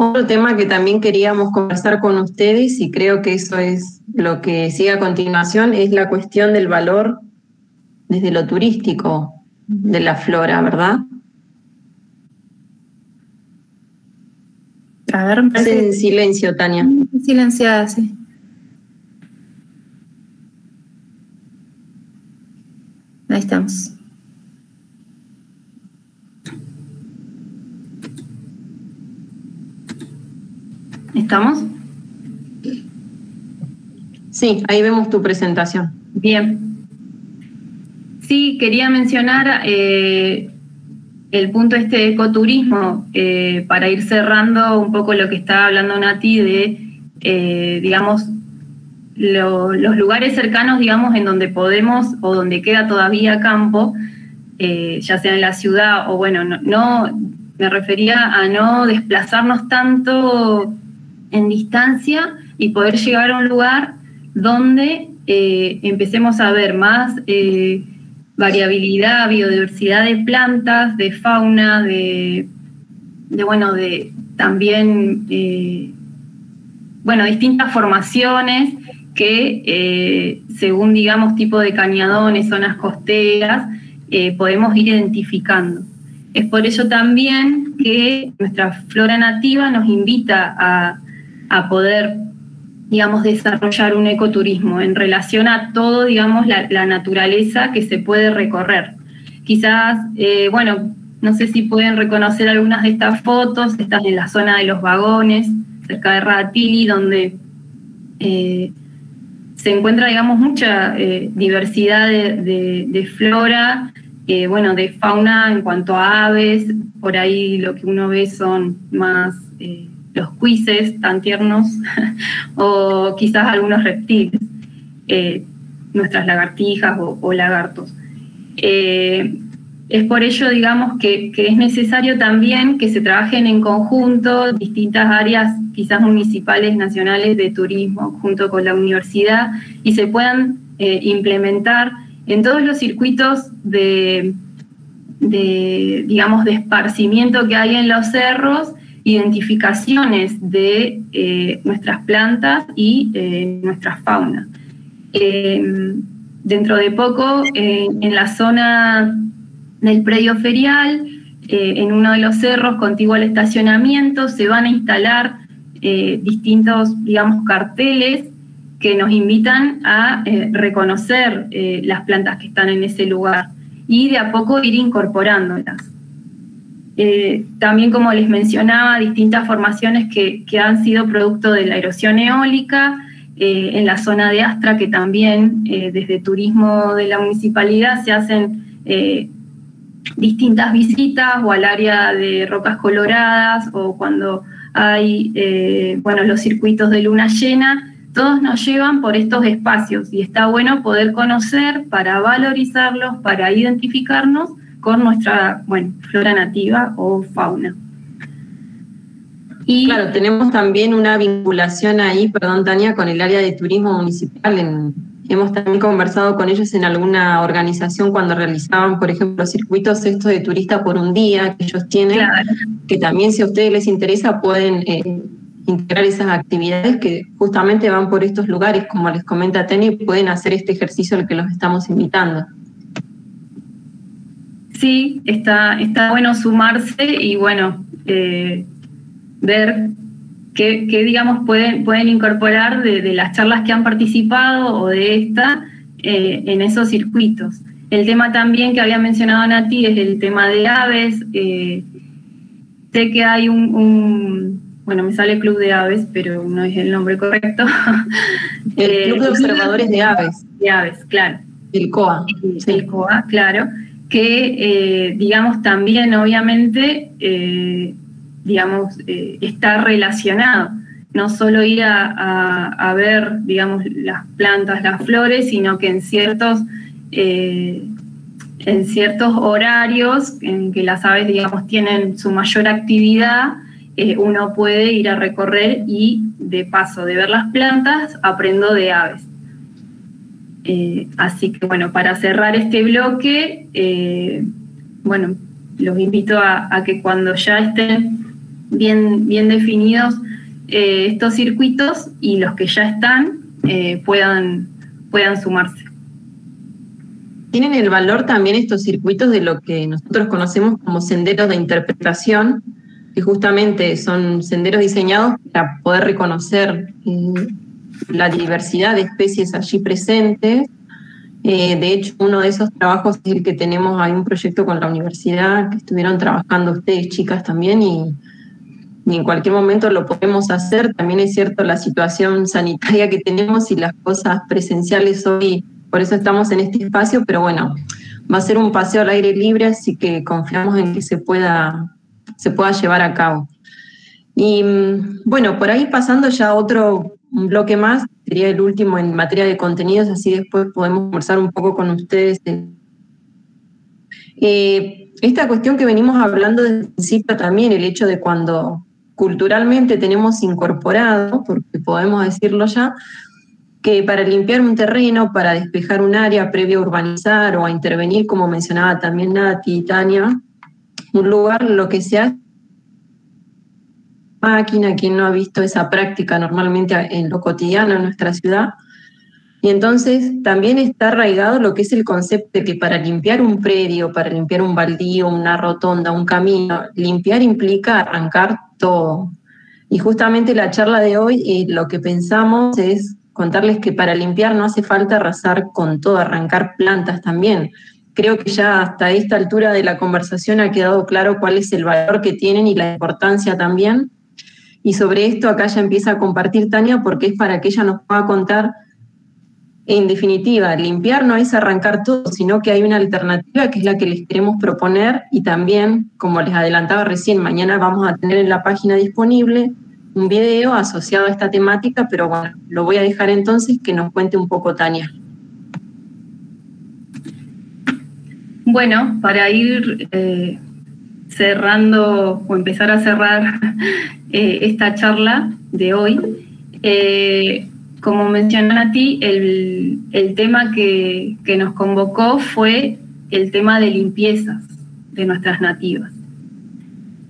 Otro tema que también queríamos conversar con ustedes, y creo que eso es lo que sigue a continuación, es la cuestión del valor desde lo turístico de la flora, ¿verdad? A ver, Estás en silencio, Tania. Silenciada, sí. Ahí estamos. ¿Estamos? Sí, ahí vemos tu presentación. Bien. Sí, quería mencionar el punto de ecoturismo, para ir cerrando un poco lo que estaba hablando Nati de, digamos, los lugares cercanos, digamos, en donde podemos o donde queda todavía campo, ya sea en la ciudad o bueno, no me refería a no desplazarnos tanto en distancia y poder llegar a un lugar donde empecemos a ver más variabilidad, biodiversidad de plantas, de fauna, también distintas formaciones que según, digamos, tipo de cañadones, zonas costeras, podemos ir identificando. Es por ello también que nuestra flora nativa nos invita a poder, digamos, desarrollar un ecoturismo en relación a todo, digamos, la naturaleza que se puede recorrer. Quizás, no sé si pueden reconocer algunas de estas fotos, están en la zona de los vagones, cerca de Radatili, donde se encuentra, digamos, mucha diversidad de flora, de fauna en cuanto a aves. Por ahí lo que uno ve son más los cuises tan tiernos o quizás algunos reptiles, nuestras lagartijas o lagartos. Es por ello, digamos, que es necesario también que se trabajen en conjunto distintas áreas, quizás municipales, nacionales, de turismo, junto con la universidad, y se puedan implementar en todos los circuitos de esparcimiento que hay en los cerros, identificaciones de nuestras plantas y nuestra fauna. Dentro de poco, en la zona del predio ferial, en uno de los cerros contiguo al estacionamiento, se van a instalar distintos, digamos, carteles que nos invitan a reconocer las plantas que están en ese lugar y de a poco ir incorporándolas. También, como les mencionaba, distintas formaciones que han sido producto de la erosión eólica, en la zona de Astra, que también desde turismo de la municipalidad se hacen distintas visitas, o al área de Rocas Coloradas, o cuando hay los circuitos de luna llena. Todos nos llevan por estos espacios y está bueno poder conocer para valorizarlos, para identificarnos con nuestra flora nativa o fauna. Y claro, tenemos también una vinculación ahí, perdón Tania, con el área de turismo municipal. Hemos también conversado con ellos en alguna organización cuando realizaban, por ejemplo, los circuitos estos de turista por un día que ellos tienen, claro, que también, si a ustedes les interesa, pueden integrar esas actividades que justamente van por estos lugares, como les comenta Tania, y pueden hacer este ejercicio al que los estamos invitando. Sí, está bueno sumarse y ver qué digamos, pueden incorporar de las charlas que han participado o de esta en esos circuitos. El tema también que había mencionado Nati es el tema de aves. Sé que hay me sale Club de Aves, pero no es el nombre correcto. El Club de Observadores de Aves. De aves, claro. El COA. Sí. El COA, claro. Que, también, obviamente, está relacionado. no solo ir a ver, digamos, las plantas, las flores, sino que en ciertos horarios en que las aves, digamos, tienen su mayor actividad, uno puede ir a recorrer y, de paso de ver las plantas, aprendo de aves. Así que, bueno, para cerrar este bloque, bueno, los invito a que cuando ya estén bien definidos estos circuitos y los que ya están puedan sumarse. Tienen el valor también estos circuitos de lo que nosotros conocemos como senderos de interpretación, que justamente son senderos diseñados para poder reconocer la diversidad de especies allí presentes. De hecho, uno de esos trabajos es el que tenemos, hay un proyecto con la universidad que estuvieron trabajando ustedes, chicas, también, y en cualquier momento lo podemos hacer. También es cierto la situación sanitaria que tenemos y las cosas presenciales hoy, por eso estamos en este espacio, pero bueno, va a ser un paseo al aire libre, así que confiamos en que se pueda llevar a cabo. Y bueno, por ahí pasando ya a otro bloque más, sería el último en materia de contenidos, así después podemos conversar un poco con ustedes. Esta cuestión que venimos hablando desde el principio también, el hecho de cuando culturalmente tenemos incorporado, porque podemos decirlo ya, que para limpiar un terreno, para despejar un área previo a urbanizar o a intervenir, como mencionaba también Nati y Tania, un lugar, lo que se hace máquina, quien no ha visto esa práctica normalmente en lo cotidiano en nuestra ciudad. Y entonces también está arraigado lo que es el concepto de que para limpiar un predio, para limpiar un baldío, una rotonda, un camino, limpiar implica arrancar todo. Y justamente la charla de hoy, lo que pensamos es contarles que para limpiar no hace falta arrasar con todo, arrancar plantas también. Creo que ya hasta esta altura de la conversación ha quedado claro cuál es el valor que tienen y la importancia también. Y sobre esto acá ya empieza a compartir Tania, porque es para que ella nos pueda contar. En definitiva, limpiar no es arrancar todo, sino que hay una alternativa que es la que les queremos proponer, y también, como les adelantaba recién, mañana vamos a tener en la página disponible un video asociado a esta temática, pero bueno, lo voy a dejar entonces que nos cuente un poco Tania. Bueno, para ir cerrando o empezar a cerrar esta charla de hoy, como mencionó Nati, el tema que nos convocó fue el tema de limpiezas de nuestras nativas.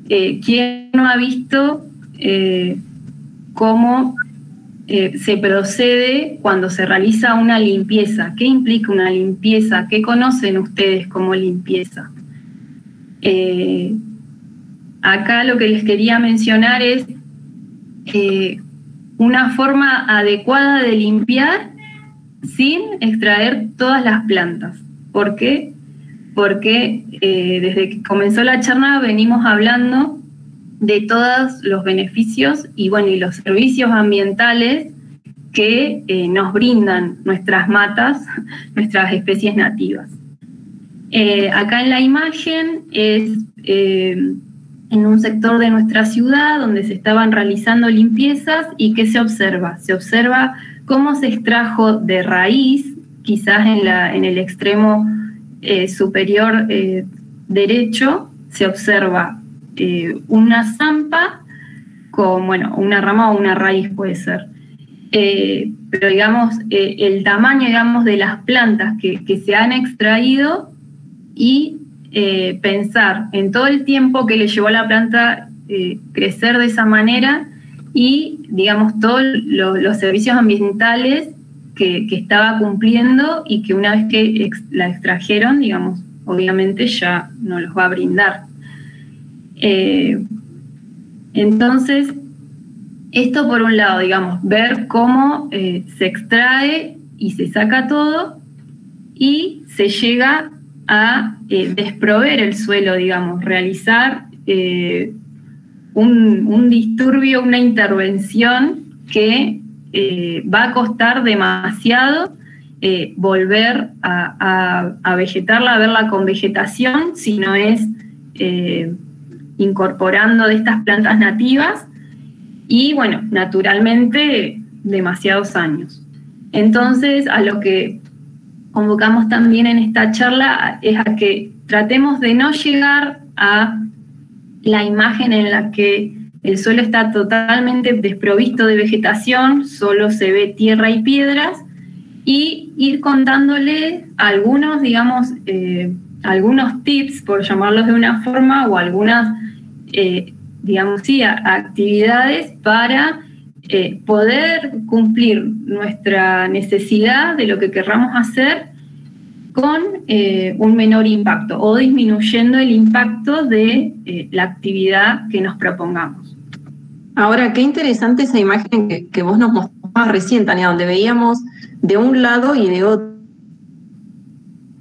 ¿Quién no ha visto cómo se procede cuando se realiza una limpieza? ¿Qué implica una limpieza? ¿Qué conocen ustedes como limpieza? Acá lo que les quería mencionar es una forma adecuada de limpiar sin extraer todas las plantas. ¿Por qué? Porque desde que comenzó la charla venimos hablando de todos los beneficios y los servicios ambientales que nos brindan nuestras matas, nuestras especies nativas. Acá en la imagen es en un sector de nuestra ciudad donde se estaban realizando limpiezas, y ¿qué se observa? Se observa cómo se extrajo de raíz, quizás en el extremo superior derecho, se observa una zampa con, una rama o una raíz puede ser. Pero digamos, el tamaño, digamos, de las plantas que se han extraído, y pensar en todo el tiempo que le llevó a la planta crecer de esa manera, y, digamos, todos los servicios ambientales que estaba cumpliendo, y que una vez que la extrajeron, digamos, obviamente ya no los va a brindar. Entonces, esto por un lado, digamos, ver cómo se extrae y se saca todo, y se llega a desprover el suelo, digamos, realizar un disturbio, una intervención que va a costar demasiado volver a vegetarla, a verla con vegetación, si no es incorporando de estas plantas nativas. y bueno, naturalmente demasiados años. Entonces, a lo que convocamos también en esta charla es a que tratemos de no llegar a la imagen en la que el suelo está totalmente desprovisto de vegetación, solo se ve tierra y piedras, y ir contándole algunos, digamos, algunos tips, por llamarlos de una forma, o algunas, digamos, sí, actividades para poder cumplir nuestra necesidad de lo que querramos hacer con un menor impacto o disminuyendo el impacto de la actividad que nos propongamos. Ahora, qué interesante esa imagen que vos nos mostrabas recién, Tania, donde veíamos de un lado y de otro,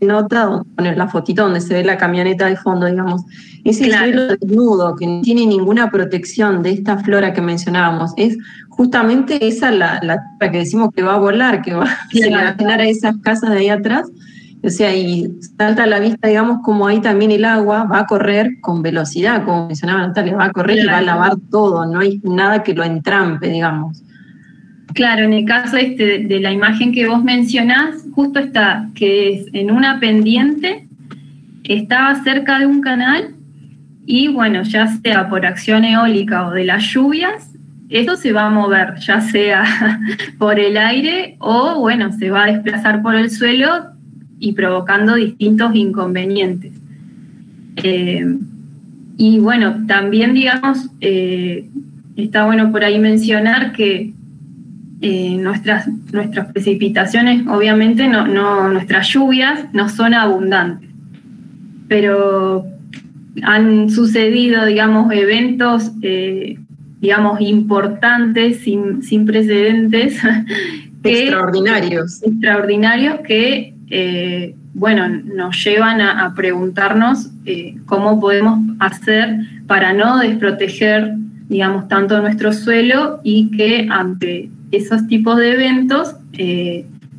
nota poner la fotito donde se ve la camioneta de fondo, digamos. Ese suelo desnudo que no tiene ninguna protección de esta flora que mencionábamos, es justamente esa la que decimos que va a volar, que va a llenar a esas casas de ahí atrás. O sea, y salta a la vista, digamos, como ahí también el agua va a correr con velocidad, como mencionaba Natalia, va a correr y va a lavar todo, no hay nada que lo entrampe, digamos. Claro, en el caso de la imagen que vos mencionás, justo está, que es en una pendiente, estaba cerca de un canal y bueno, ya sea por acción eólica o de las lluvias, esto se va a mover, ya sea por el aire o bueno, se va a desplazar por el suelo y provocando distintos inconvenientes. Y bueno, también digamos, está bueno por ahí mencionar que nuestras precipitaciones, obviamente, nuestras lluvias no son abundantes, pero han sucedido, digamos, eventos, digamos, importantes, sin precedentes. Extraordinarios que, bueno, nos llevan a preguntarnos cómo podemos hacer para no desproteger, digamos, tanto nuestro suelo y que ante esos tipos de eventos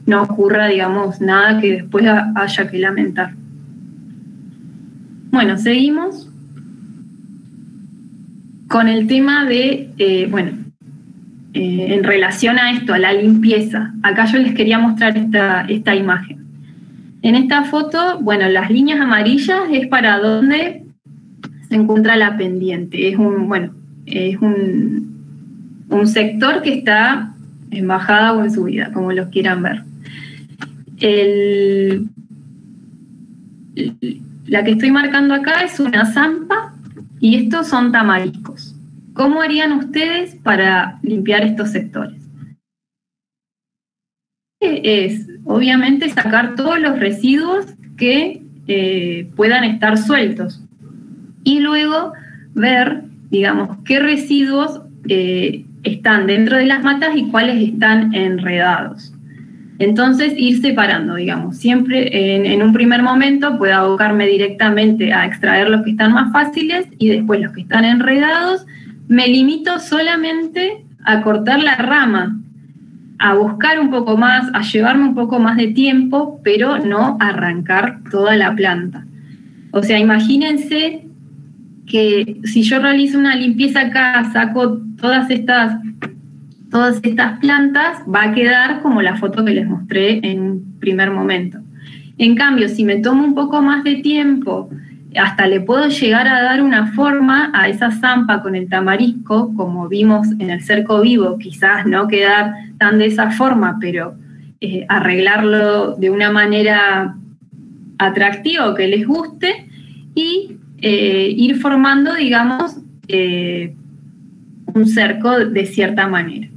no ocurra, digamos, nada que después haya que lamentar. Bueno, seguimos con el tema de, en relación a esto, a la limpieza. Acá yo les quería mostrar esta imagen. En esta foto, bueno, las líneas amarillas es para donde se encuentra la pendiente. Es un sector que está en bajada o en subida, como los quieran ver. La que estoy marcando acá es una zampa y estos son tamariscos. ¿Cómo harían ustedes para limpiar estos sectores? Es, obviamente, sacar todos los residuos que puedan estar sueltos y luego ver, digamos, qué residuos están dentro de las matas y cuáles están enredados. Entonces, ir separando, digamos, siempre en un primer momento puedo abocarme directamente a extraer los que están más fáciles y después los que están enredados, me limito solamente a cortar la rama, a buscar un poco más, a llevarme un poco más de tiempo, pero no arrancar toda la planta. O sea, imagínense que si yo realizo una limpieza acá, saco todas estas plantas, va a quedar como la foto que les mostré en un primer momento. En cambio, si me tomo un poco más de tiempo, hasta le puedo llegar a dar una forma a esa zampa con el tamarisco, como vimos en el cerco vivo, quizás no quedar tan de esa forma, pero arreglarlo de una manera atractiva, que les guste, y ir formando, digamos, un cerco de cierta manera.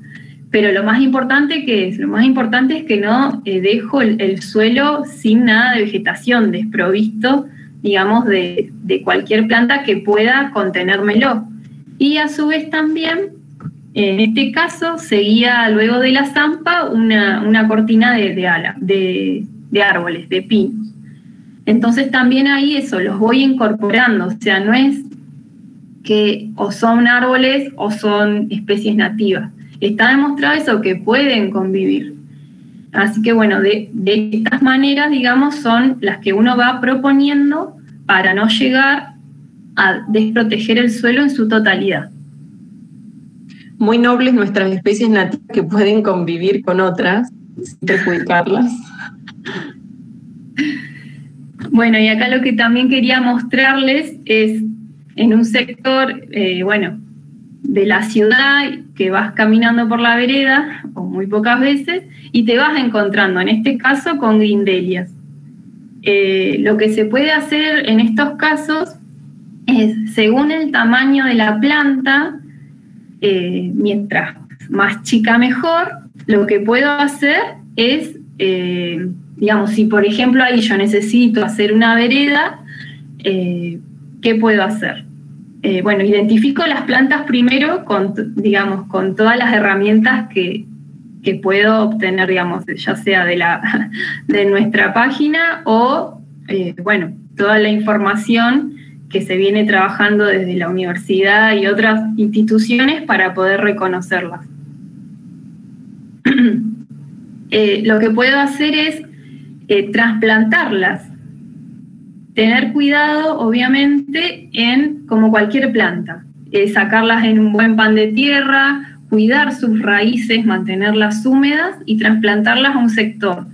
Pero lo más importante es que no dejo el suelo sin nada de vegetación, desprovisto, digamos, de cualquier planta que pueda contenérmelo. Y a su vez también, en este caso, seguía luego de la zampa una cortina de árboles, de pinos. Entonces también ahí eso, los voy incorporando, o sea, no es que o son árboles o son especies nativas. Está demostrado eso, que pueden convivir. Así que bueno, de estas maneras, digamos, son las que uno va proponiendo para no llegar a desproteger el suelo en su totalidad. muy nobles nuestras especies nativas que pueden convivir con otras sin perjudicarlas. Bueno, y acá lo que también quería mostrarles es en un sector, de la ciudad, que vas caminando por la vereda, o muy pocas veces, y te vas encontrando, en este caso, con grindelias. Lo que se puede hacer en estos casos es, según el tamaño de la planta, mientras más chica mejor, lo que puedo hacer es, si por ejemplo ahí yo necesito hacer una vereda, ¿qué puedo hacer? Identifico las plantas primero con todas las herramientas que puedo obtener, ya sea de nuestra página o, toda la información que se viene trabajando desde la universidad y otras instituciones para poder reconocerlas. Lo que puedo hacer es trasplantarlas. Tener cuidado, obviamente, como cualquier planta. Sacarlas en un buen pan de tierra, cuidar sus raíces, mantenerlas húmedas y trasplantarlas a un sector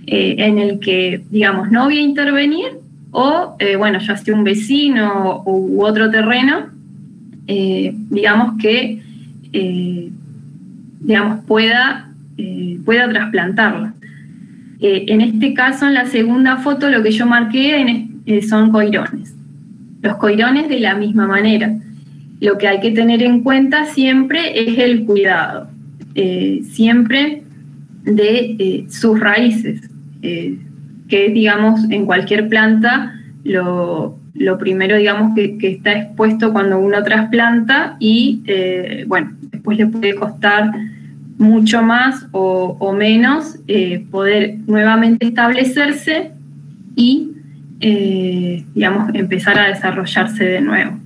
en el que, no voy a intervenir o, ya sea un vecino u otro terreno, pueda trasplantarla. En este caso, en la segunda foto, lo que yo marqué son coirones. Los coirones de la misma manera. Lo que hay que tener en cuenta siempre es el cuidado, siempre de sus raíces, que en cualquier planta lo primero que está expuesto cuando uno trasplanta y después le puede costar mucho más o menos poder nuevamente establecerse y empezar a desarrollarse de nuevo.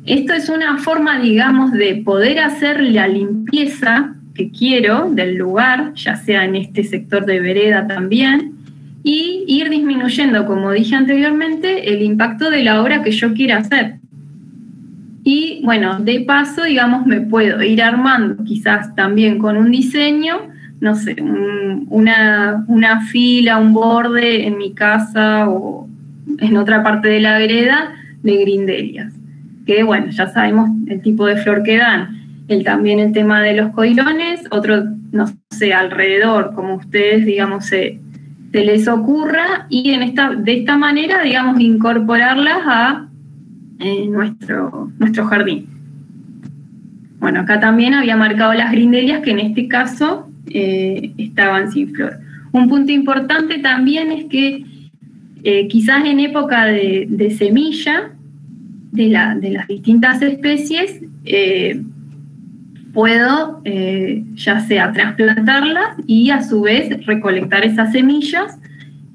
Esto es una forma, de poder hacer la limpieza que quiero del lugar, ya sea en este sector de vereda también, y ir disminuyendo, como dije anteriormente, el impacto de la obra que yo quiera hacer. Y de paso, me puedo ir armando quizás también con un diseño, no sé, una fila, un borde en mi casa o en otra parte de la vereda de grindelias. Que ya sabemos el tipo de flor que dan. También el tema de los coilones, otro, no sé, alrededor, como ustedes, se les ocurra, y de esta manera, incorporarlas a nuestro jardín. Bueno, acá también había marcado las grindelias que en este caso estaban sin flor. Un punto importante también es que quizás en época de semilla de las distintas especies puedo ya sea trasplantarlas y a su vez recolectar esas semillas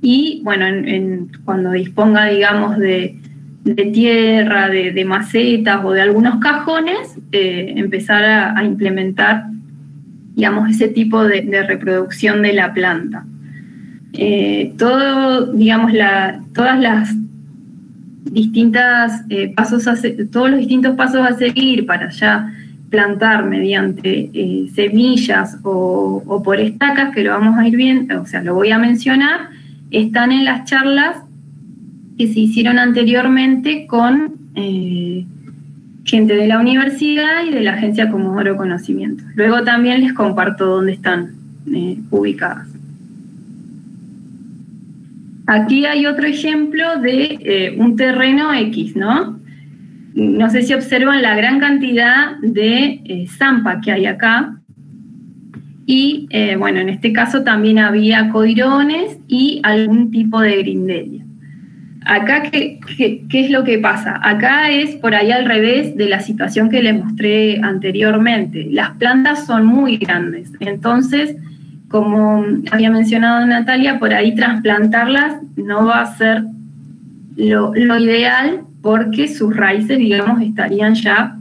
y cuando disponga de tierra, de macetas o de algunos cajones, empezar a implementar ese tipo de reproducción de la planta. Todas las distintas todos los distintos pasos a seguir para ya plantar mediante semillas o por estacas, que lo vamos a ir viendo, lo voy a mencionar, están en las charlas que se hicieron anteriormente con gente de la universidad y de la Agencia Comodoro Conocimiento. Luego también les comparto dónde están ubicadas. Aquí hay otro ejemplo de un terreno X, ¿no? No sé si observan la gran cantidad de zampa que hay acá. Y, en este caso también había coirones y algún tipo de grindelia. Acá, ¿qué es lo que pasa? Acá es por ahí al revés de la situación que les mostré anteriormente. Las plantas son muy grandes, entonces, como había mencionado Natalia, por ahí trasplantarlas no va a ser lo ideal porque sus raíces, estarían ya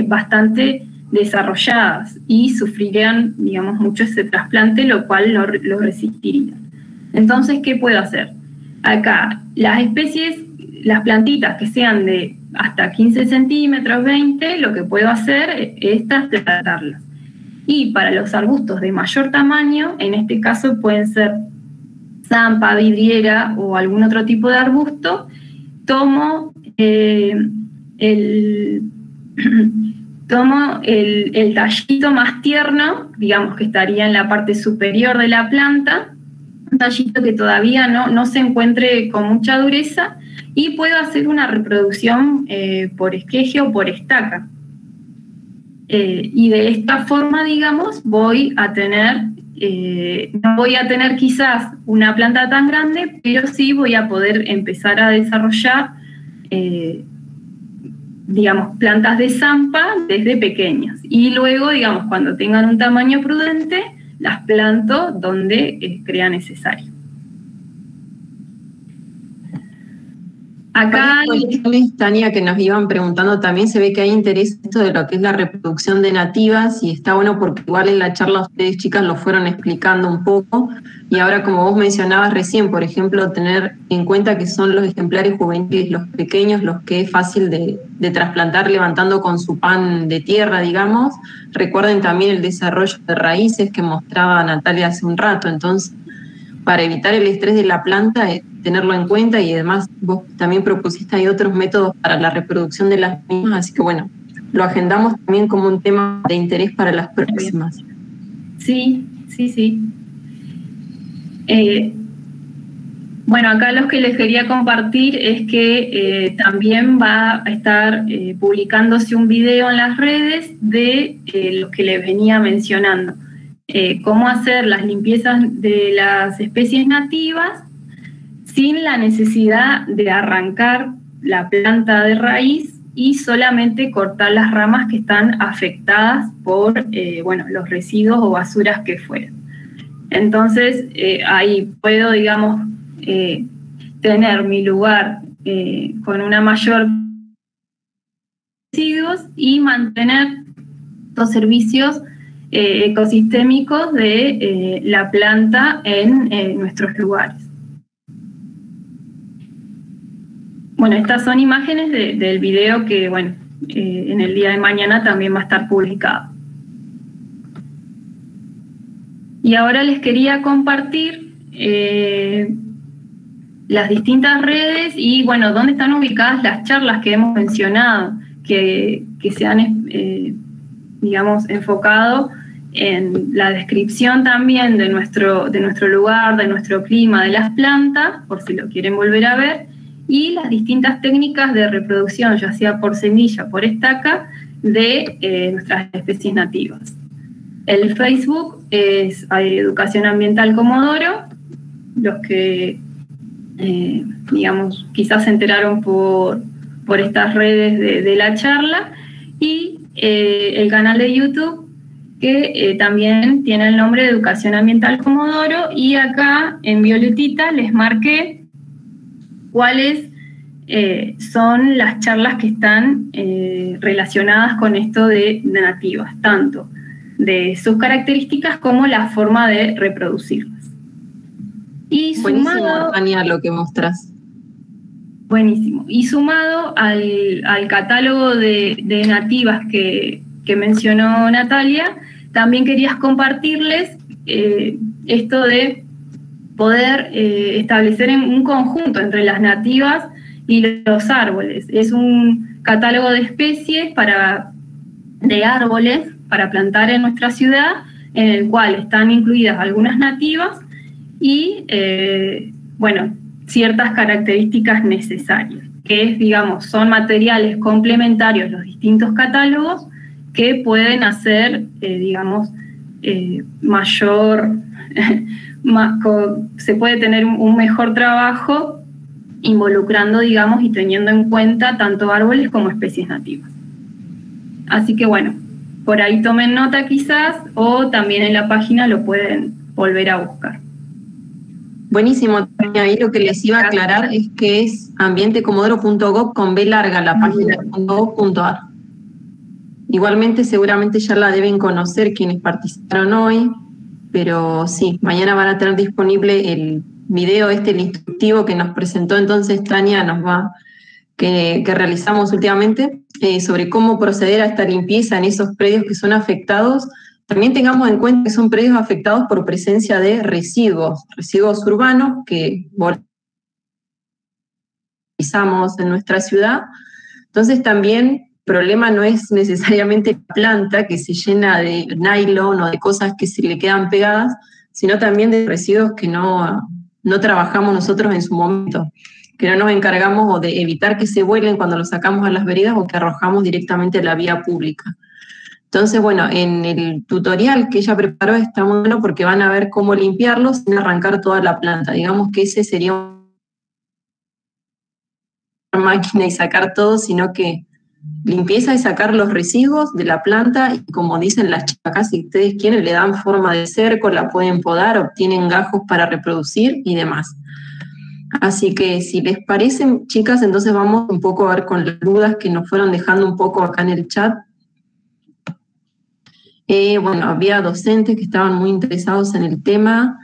bastante desarrolladas y sufrirían, mucho ese trasplante, lo cual lo resistiría. Entonces, ¿qué puedo hacer? Acá, las especies, las plantitas que sean de hasta 15 centímetros, 20, lo que puedo hacer es trasplantarlas. Y para los arbustos de mayor tamaño, en este caso pueden ser zampa, vidriera o algún otro tipo de arbusto, tomo el tallito más tierno, digamos que estaría en la parte superior de la planta, un tallito que todavía no se encuentre con mucha dureza, y puedo hacer una reproducción por esqueje o por estaca. Y de esta forma, digamos, voy a tener, no voy a tener quizás una planta tan grande, pero sí voy a poder empezar a desarrollar, digamos, plantas de zampa desde pequeñas. Y luego, digamos, cuando tengan un tamaño prudente, las planto donde crea necesario. Acá, Tania, que nos iban preguntando, también se ve que hay interés en esto de lo que es la reproducción de nativas, y está bueno porque igual en la charla ustedes, chicas, lo fueron explicando un poco, y ahora, como vos mencionabas recién, por ejemplo, tener en cuenta que son los ejemplares juveniles, los pequeños, los que es fácil de trasplantar levantando con su pan de tierra, digamos. Recuerden también el desarrollo de raíces que mostraba Natalia hace un rato. Entonces, para evitar el estrés de la planta, tenerlo en cuenta, y además vos también propusiste hay otros métodos para la reproducción de las mismas, así que bueno, lo agendamos también como un tema de interés para las próximas. Sí. Bueno, acá lo que les quería compartir es que también va a estar publicándose un video en las redes de lo que les venía mencionando. Cómo hacer las limpiezas de las especies nativas sin la necesidad de arrancar la planta de raíz y solamente cortar las ramas que están afectadas por los residuos o basuras que fueran. Entonces, ahí puedo, digamos, tener mi lugar con una mayor residuos y mantener los servicios ecosistémicos de la planta en nuestros lugares. Bueno, estas son imágenes del video que, bueno, en el día de mañana también va a estar publicado. Y ahora les quería compartir las distintas redes y, bueno, dónde están ubicadas las charlas que hemos mencionado, que se han, digamos, enfocado en la descripción también de nuestro lugar, de nuestro clima, de las plantas, por si lo quieren volver a ver, y las distintas técnicas de reproducción, ya sea por semilla o por estaca, de nuestras especies nativas. El Facebook es Educación Ambiental Comodoro. Los que, digamos, quizás se enteraron por estas redes de la charla, y el canal de YouTube, que también tiene el nombre de Educación Ambiental Comodoro, y acá en violetita les marqué cuáles son las charlas que están relacionadas con esto de nativas, tanto de sus características como la forma de reproducirlas. Y buenísimo, Tania, lo que mostrás. Buenísimo. Y sumado al catálogo de nativas que mencionó Natalia, también querías compartirles esto de poder establecer un conjunto entre las nativas y los árboles. Es un catálogo de especies de árboles para plantar en nuestra ciudad, en el cual están incluidas algunas nativas y, ciertas características necesarias, que digamos, son materiales complementarios los distintos catálogos que pueden hacer, se puede tener un mejor trabajo involucrando, digamos, y teniendo en cuenta tanto árboles como especies nativas. Así que bueno, por ahí tomen nota quizás, o también en la página lo pueden volver a buscar. Buenísimo, Tania. Ahí lo que les iba a aclarar es que es ambientecomodoro.gov con B larga la página, .gov.ar. Igualmente, seguramente ya la deben conocer quienes participaron hoy, pero sí, mañana van a tener disponible el video el instructivo que nos presentó entonces Tania, nos va que realizamos últimamente sobre cómo proceder a esta limpieza en esos predios que son afectados. También tengamos en cuenta que son predios afectados por presencia de residuos urbanos que utilizamos en nuestra ciudad. Entonces también el problema no es necesariamente la planta que se llena de nylon o de cosas que se le quedan pegadas, sino también de residuos que no trabajamos nosotros en su momento, que no nos encargamos o de evitar que se vuelen cuando los sacamos a las veredas o que arrojamos directamente a la vía pública. Entonces, bueno, en el tutorial que ella preparó está muy bueno porque van a ver cómo limpiarlo sin arrancar toda la planta. Digamos que ese sería una máquina y sacar todo, sino que limpieza y sacar los residuos de la planta, y como dicen las chicas, si ustedes quieren, le dan forma de cerco, la pueden podar, obtienen gajos para reproducir y demás. Así que si les parece, chicas, entonces vamos un poco a ver con las dudas que nos fueron dejando un poco acá en el chat. Bueno, había docentes que estaban muy interesados en el tema.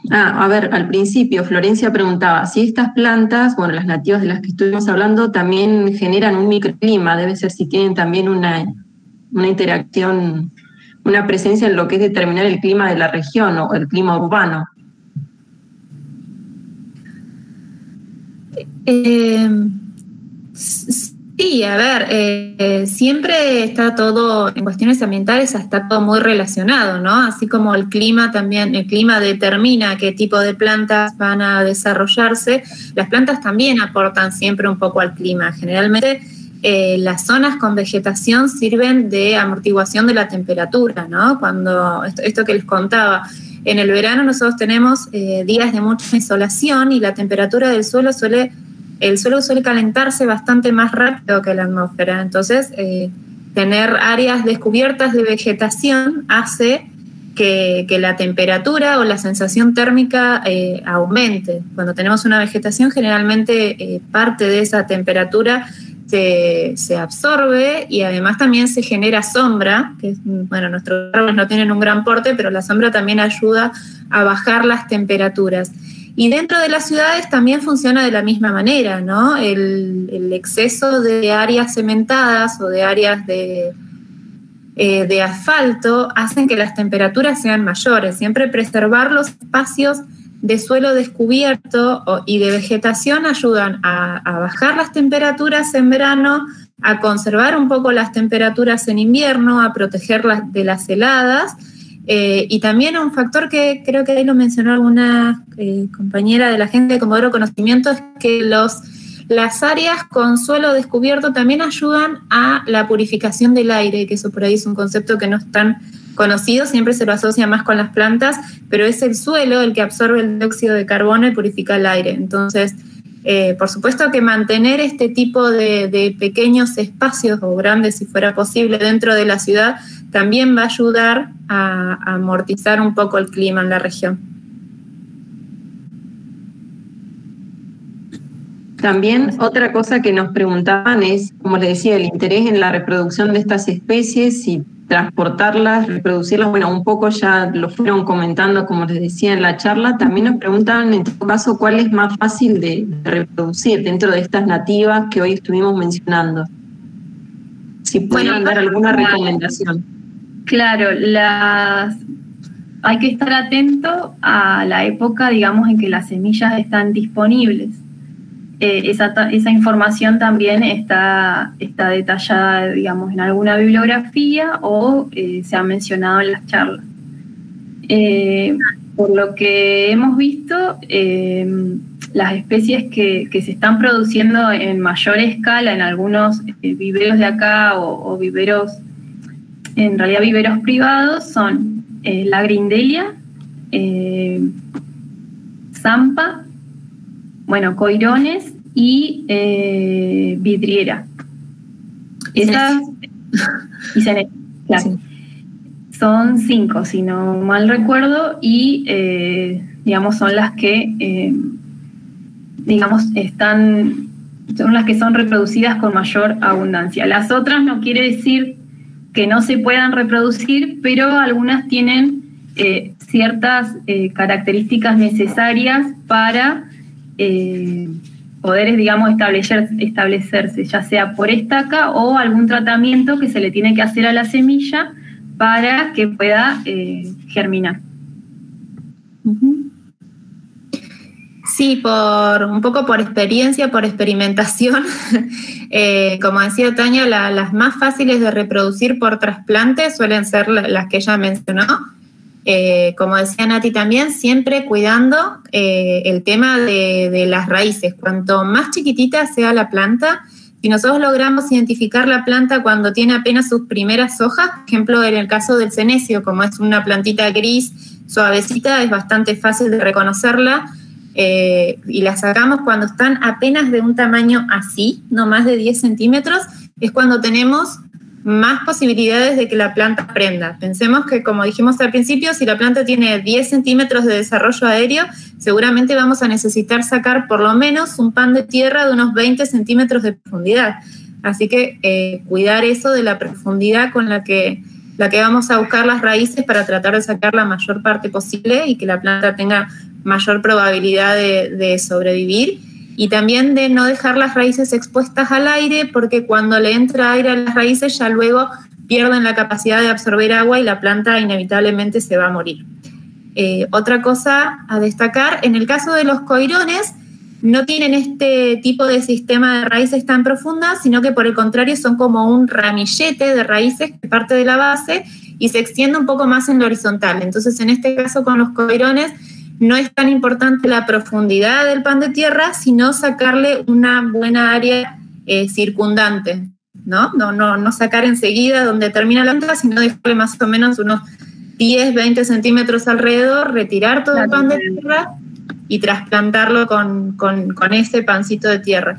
A ver, al principio Florencia preguntaba si estas plantas, bueno, las nativas de las que estuvimos hablando, también generan un microclima, debe ser si tienen también una interacción, una presencia en lo que es determinar el clima de la región o el clima urbano. Sí, a ver, siempre está todo, en cuestiones ambientales está todo muy relacionado, ¿no? Así como el clima también, el clima determina qué tipo de plantas van a desarrollarse, las plantas también aportan siempre un poco al clima. Generalmente las zonas con vegetación sirven de amortiguación de la temperatura, ¿no? Cuando, esto que les contaba, en el verano nosotros tenemos días de mucha insolación y la temperatura del suelo suele calentarse bastante más rápido que la atmósfera. Entonces, tener áreas descubiertas de vegetación hace que la temperatura o la sensación térmica aumente. Cuando tenemos una vegetación, generalmente parte de esa temperatura se absorbe y además también se genera sombra, que bueno, nuestros árboles no tienen un gran porte, pero la sombra también ayuda a bajar las temperaturas. Y dentro de las ciudades también funciona de la misma manera, ¿no? El exceso de áreas cementadas o de áreas de asfalto hacen que las temperaturas sean mayores. Siempre preservar los espacios de suelo descubierto y de vegetación ayudan a bajar las temperaturas en verano, a conservar un poco las temperaturas en invierno, a protegerlas de las heladas. Y también un factor que creo que ahí lo mencionó alguna compañera de la gente de Comodoro Conocimiento es que las áreas con suelo descubierto también ayudan a la purificación del aire, que eso por ahí es un concepto que no es tan conocido, siempre se lo asocia más con las plantas, pero es el suelo el que absorbe el dióxido de carbono y purifica el aire. Entonces, por supuesto que mantener este tipo de pequeños espacios, o grandes si fuera posible, dentro de la ciudad, también va a ayudar a amortizar un poco el clima en la región. También otra cosa que nos preguntaban es, como les decía, el interés en la reproducción de estas especies y transportarlas, reproducirlas. Bueno, un poco ya lo fueron comentando, como les decía en la charla. También nos preguntaban, en todo caso, cuál es más fácil de reproducir dentro de estas nativas que hoy estuvimos mencionando. Si pudieran dar alguna recomendación. Claro, hay que estar atento a la época, digamos, en que las semillas están disponibles. Esa información también está detallada, digamos, en alguna bibliografía o se ha mencionado en las charlas. Por lo que hemos visto, las especies que se están produciendo en mayor escala en algunos viveros de acá o viveros, en realidad viveros privados, son la grindelia, zampa, bueno, coirones y vidriera. Esas y claro. Sí. Son 5, si no mal recuerdo, y digamos son las que digamos son las que son reproducidas con mayor abundancia. Las otras no quiere decir que no se puedan reproducir, pero algunas tienen ciertas características necesarias para poder, digamos, establecerse, ya sea por estaca o algún tratamiento que se le tiene que hacer a la semilla para que pueda germinar. Sí, un poco por experiencia, por experimentación. Como decía Tania, las más fáciles de reproducir por trasplante suelen ser las que ella mencionó. Como decía Nati también, siempre cuidando el tema de las raíces. Cuanto más chiquitita sea la planta, si nosotros logramos identificar la planta cuando tiene apenas sus primeras hojas, por ejemplo, en el caso del senecio, como es una plantita gris, suavecita, es bastante fácil de reconocerla, y la sacamos cuando están apenas de un tamaño así, no más de 10 centímetros, es cuando tenemos más posibilidades de que la planta prenda. Pensemos que, como dijimos al principio, si la planta tiene 10 centímetros de desarrollo aéreo, seguramente vamos a necesitar sacar por lo menos un pan de tierra de unos 20 centímetros de profundidad. Así que cuidar eso de la profundidad con la que vamos a buscar las raíces para tratar de sacar la mayor parte posible y que la planta tenga mayor probabilidad de sobrevivir. Y también de no dejar las raíces expuestas al aire, porque cuando le entra aire a las raíces ya luego pierden la capacidad de absorber agua y la planta inevitablemente se va a morir. Otra cosa a destacar, en el caso de los coirones, no tienen este tipo de sistema de raíces tan profundas, sino que por el contrario son como un ramillete de raíces que parte de la base y se extiende un poco más en lo horizontal. Entonces, en este caso con los coirones, no es tan importante la profundidad del pan de tierra, sino sacarle una buena área circundante, ¿no? No sacar enseguida donde termina la planta, sino dejarle más o menos unos 10, 20 centímetros alrededor, retirar todo el pan de tierra y trasplantarlo con ese pancito de tierra.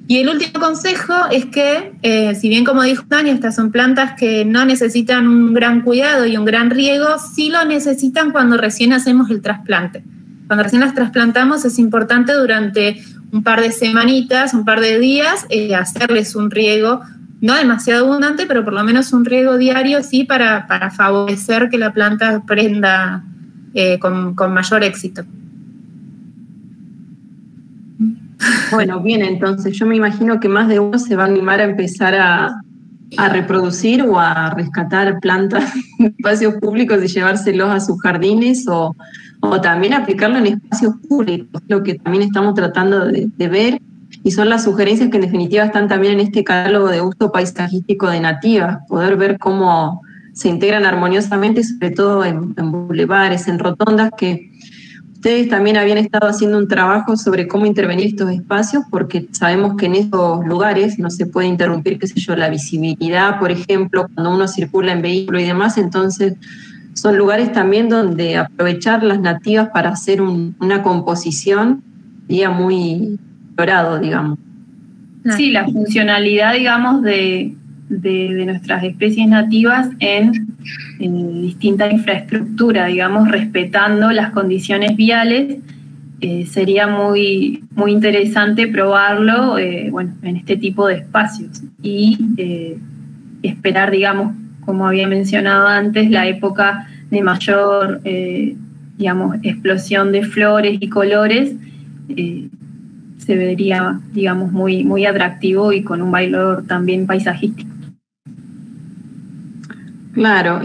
Y el último consejo es que, si bien como dijo Tania, estas son plantas que no necesitan un gran cuidado y un gran riego, sí lo necesitan cuando recién hacemos el trasplante. Cuando recién las trasplantamos es importante durante un par de semanitas, un par de días, hacerles un riego, no demasiado abundante, pero por lo menos un riego diario, sí, para favorecer que la planta prenda con mayor éxito. Bueno, bien, entonces yo me imagino que más de uno se va a animar a empezar a reproducir o a rescatar plantas en espacios públicos y llevárselos a sus jardines o también aplicarlo en espacios públicos, lo que también estamos tratando de ver, y son las sugerencias que en definitiva están también en este catálogo de uso paisajístico de nativas, poder ver cómo se integran armoniosamente, sobre todo en bulevares, en rotondas, que ustedes también habían estado haciendo un trabajo sobre cómo intervenir estos espacios, porque sabemos que en esos lugares no se puede interrumpir, qué sé yo, la visibilidad, por ejemplo, cuando uno circula en vehículo y demás. Entonces son lugares también donde aprovechar las nativas para hacer una composición sería muy explorado, digamos. Sí, la funcionalidad, digamos, de nuestras especies nativas en distinta infraestructura, digamos, respetando las condiciones viales, sería muy, muy interesante probarlo en este tipo de espacios y esperar, digamos, como había mencionado antes, la época de mayor, digamos, explosión de flores y colores, se vería, digamos, muy, muy atractivo y con un valor también paisajístico. Claro,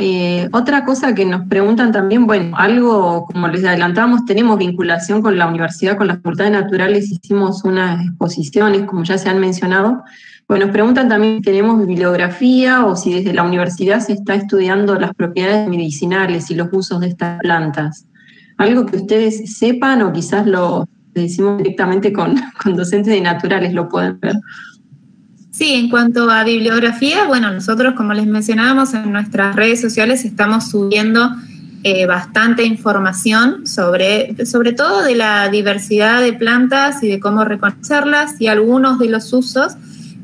otra cosa que nos preguntan también, bueno, algo como les adelantábamos, tenemos vinculación con la universidad, con las facultades naturales, hicimos unas exposiciones, como ya se han mencionado. Bueno, nos preguntan también si tenemos bibliografía o si desde la universidad se está estudiando las propiedades medicinales y los usos de estas plantas. Algo que ustedes sepan o quizás lo decimos directamente con docentes de naturales, lo pueden ver. Sí, en cuanto a bibliografía, bueno, nosotros, como les mencionábamos, en nuestras redes sociales estamos subiendo bastante información sobre todo de la diversidad de plantas y de cómo reconocerlas y algunos de los usos,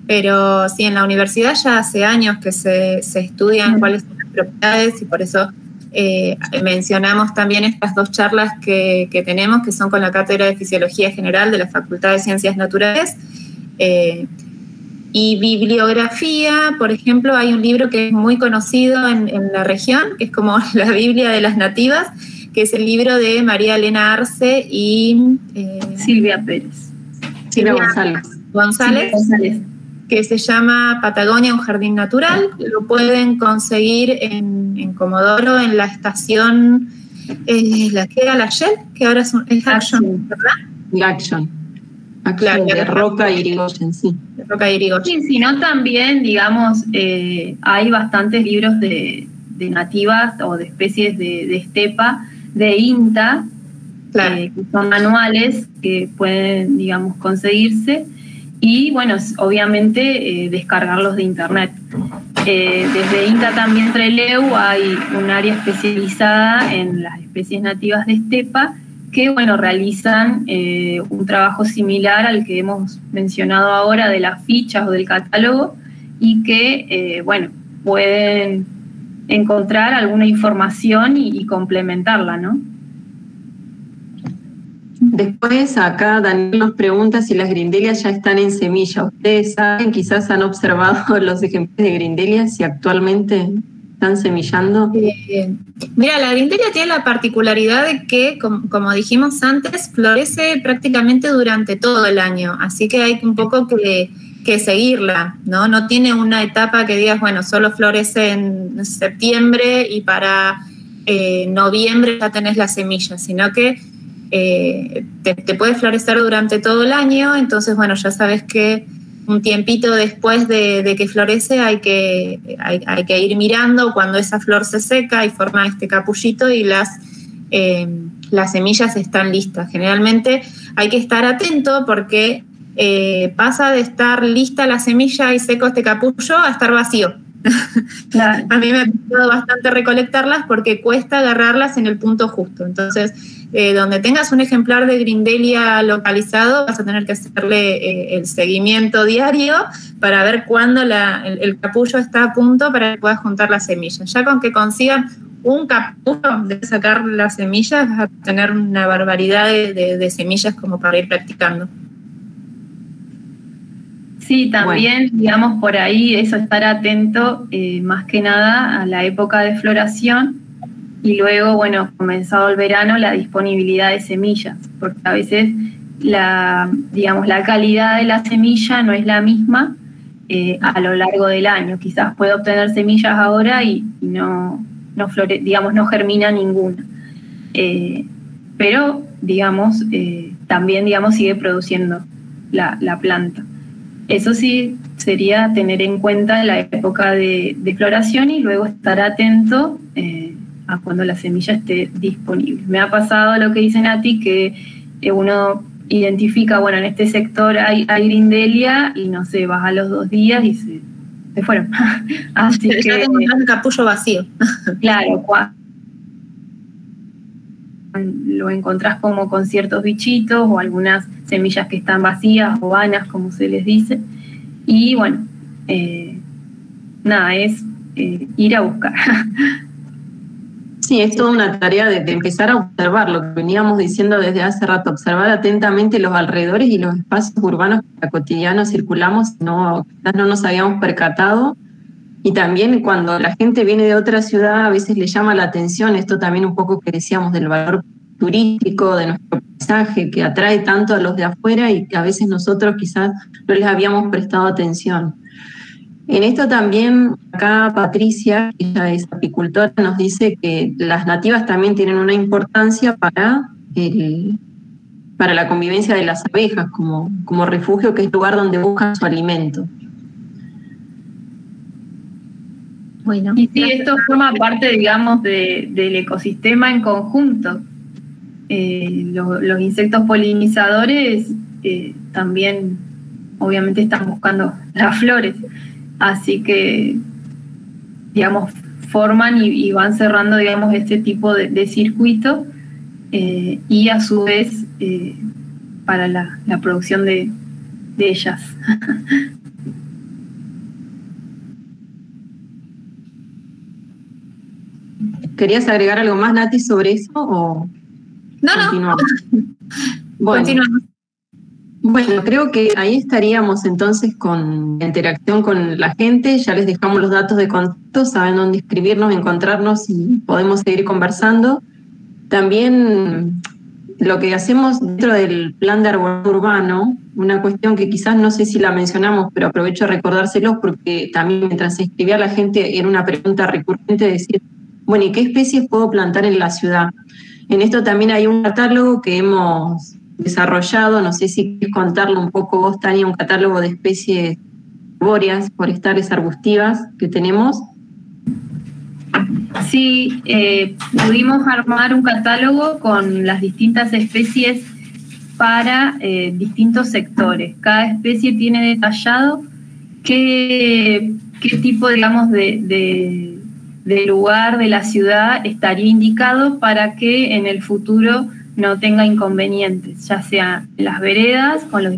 pero sí, en la universidad ya hace años que se estudian cuáles son las propiedades y por eso mencionamos también estas dos charlas que tenemos, que son con la Cátedra de Fisiología General de la Facultad de Ciencias Naturales. Y bibliografía, por ejemplo, hay un libro que es muy conocido en la región, que es como la Biblia de las nativas, que es el libro de María Elena Arce y Silvia Pérez. Silvia González, que se llama Patagonia, un jardín natural. Lo pueden conseguir en Comodoro, en la estación, la que era la Shell, que ahora es Action, ¿verdad? Action. Claro, de Roca y Irigoyen, sí. De Roca y Irigoyen. Sí, sino también, digamos, hay bastantes libros de nativas o de especies de estepa, de INTA, claro, que son manuales que pueden, digamos, conseguirse y, bueno, obviamente descargarlos de internet. Desde INTA también Trelew hay un área especializada en las especies nativas de estepa que, bueno, realizan un trabajo similar al que hemos mencionado ahora de las fichas o del catálogo y que, bueno, pueden encontrar alguna información y complementarla, ¿no? Después acá Daniel nos pregunta si las grindelias ya están en semilla. ¿Ustedes saben, quizás han observado los ejemplares de grindelias si actualmente están semillando? Mira, la grindelia tiene la particularidad de que, como dijimos antes, florece prácticamente durante todo el año, así que hay un poco que seguirla, ¿no? No tiene una etapa que digas, bueno, solo florece en septiembre y para noviembre ya tenés la semilla, sino que te puede florecer durante todo el año, entonces, bueno, ya sabes que un tiempito después de que florece hay que ir mirando cuando esa flor se seca y forma este capullito y las semillas están listas. Generalmente hay que estar atento porque pasa de estar lista la semilla y seco este capullo a estar vacío. Claro. A mí me ha costado bastante recolectarlas porque cuesta agarrarlas en el punto justo. Entonces, donde tengas un ejemplar de grindelia localizado, vas a tener que hacerle el seguimiento diario para ver cuándo el capullo está a punto para que puedas juntar las semillas. Ya con que consigan un capullo de sacar las semillas, vas a tener una barbaridad de semillas como para ir practicando. Sí, también, bueno, digamos, por ahí eso, estar atento más que nada a la época de floración y luego, bueno, comenzado el verano, la disponibilidad de semillas, porque a veces la calidad de la semilla no es la misma a lo largo del año. Quizás puede obtener semillas ahora y no germina ninguna. Pero, digamos, también, digamos, sigue produciendo la planta. Eso sí, sería tener en cuenta la época de floración y luego estar atento a cuando la semilla esté disponible. Me ha pasado lo que dice Nati, que uno identifica, bueno, en este sector hay grindelia y no sé, vas a los 2 días y se fueron. Así que ya tengo un capullo vacío. Claro, lo encontrás como con ciertos bichitos o algunas semillas que están vacías o vanas, como se les dice. Y bueno, nada, es ir a buscar. Sí, es toda una tarea de empezar a observar lo que veníamos diciendo desde hace rato, observar atentamente los alrededores y los espacios urbanos que a cotidiano circulamos, quizás no nos habíamos percatado. Y también cuando la gente viene de otra ciudad a veces le llama la atención esto también un poco que decíamos del valor turístico, de nuestro paisaje, que atrae tanto a los de afuera y que a veces nosotros quizás no les habíamos prestado atención. En esto también, acá Patricia, que ella es apicultora, nos dice que las nativas también tienen una importancia para la convivencia de las abejas, como refugio, que es lugar donde buscan su alimento. Bueno, y sí, esto forma parte, digamos, del ecosistema en conjunto. Los insectos polinizadores también, obviamente, están buscando las flores. Así que, digamos, forman y van cerrando, digamos, este tipo de circuito y a su vez para la producción de ellas. ¿Querías agregar algo más, Nati, sobre eso o continuamos? Continuamos. Bueno, creo que ahí estaríamos entonces con la interacción con la gente. Ya les dejamos los datos de contacto, saben dónde escribirnos, encontrarnos y podemos seguir conversando. También lo que hacemos dentro del plan de arbolado urbano, una cuestión que quizás no sé si la mencionamos, pero aprovecho a recordárselos porque también mientras se escribía la gente era una pregunta recurrente de decir, bueno, ¿y qué especies puedo plantar en la ciudad? En esto también hay un catálogo que hemos desarrollado, no sé si quieres contarlo un poco vos, Tania, un catálogo de especies arbóreas, forestales, arbustivas que tenemos. Sí, pudimos armar un catálogo con las distintas especies para distintos sectores. Cada especie tiene detallado qué tipo, digamos, de lugar de la ciudad estaría indicado para que en el futuro no tenga inconvenientes, ya sea en las veredas, con los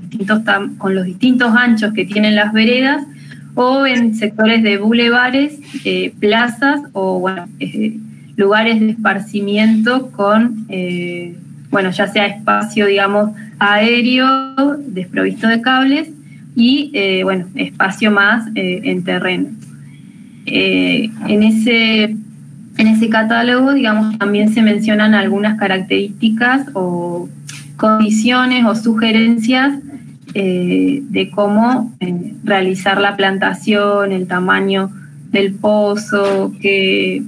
distintos anchos que tienen las veredas, o en sectores de bulevares, plazas o bueno, lugares de esparcimiento con, bueno, ya sea espacio, digamos, aéreo, desprovisto de cables, y, bueno, espacio más en terreno. En ese catálogo, digamos, también se mencionan algunas características o condiciones o sugerencias de cómo realizar la plantación, el tamaño del pozo, qué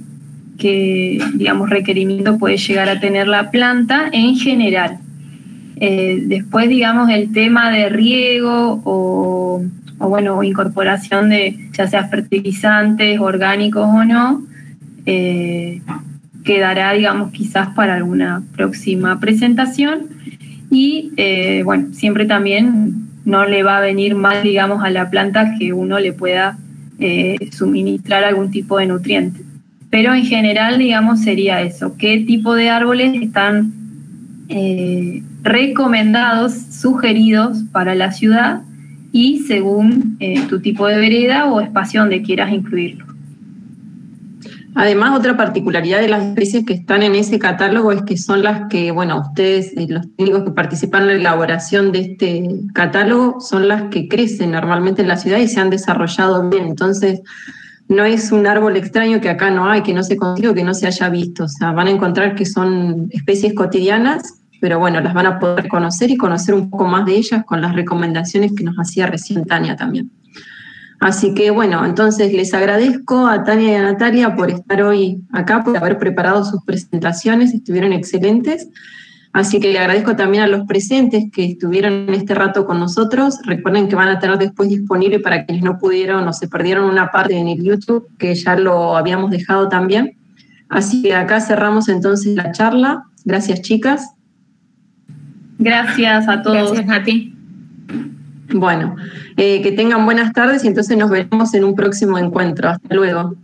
digamos, requerimiento puede llegar a tener la planta en general. Después, digamos, el tema de riego o bueno, incorporación de ya sea fertilizantes orgánicos o no, quedará, digamos, quizás para alguna próxima presentación. Y bueno, siempre también no le va a venir mal, digamos, a la planta que uno le pueda suministrar algún tipo de nutriente. Pero en general, digamos, sería eso. ¿Qué tipo de árboles están recomendados, sugeridos para la ciudad y según tu tipo de vereda o espacio donde quieras incluirlo? Además, otra particularidad de las especies que están en ese catálogo es que son las que, bueno, ustedes, los técnicos que participan en la elaboración de este catálogo, son las que crecen normalmente en la ciudad y se han desarrollado bien. Entonces, no es un árbol extraño que acá no hay, que no se consigue o que no se haya visto. O sea, van a encontrar que son especies cotidianas, pero bueno, las van a poder conocer y conocer un poco más de ellas con las recomendaciones que nos hacía recién Tania también. Así que bueno, entonces les agradezco a Tania y a Natalia por estar hoy acá, por haber preparado sus presentaciones, estuvieron excelentes. Así que le agradezco también a los presentes que estuvieron en este rato con nosotros. Recuerden que van a tener después disponible para quienes no pudieron o se perdieron una parte en el YouTube, que ya lo habíamos dejado también. Así que acá cerramos entonces la charla. Gracias, chicas. Gracias a todos. Gracias, Nati. Bueno, que tengan buenas tardes y entonces nos veremos en un próximo encuentro. Hasta luego.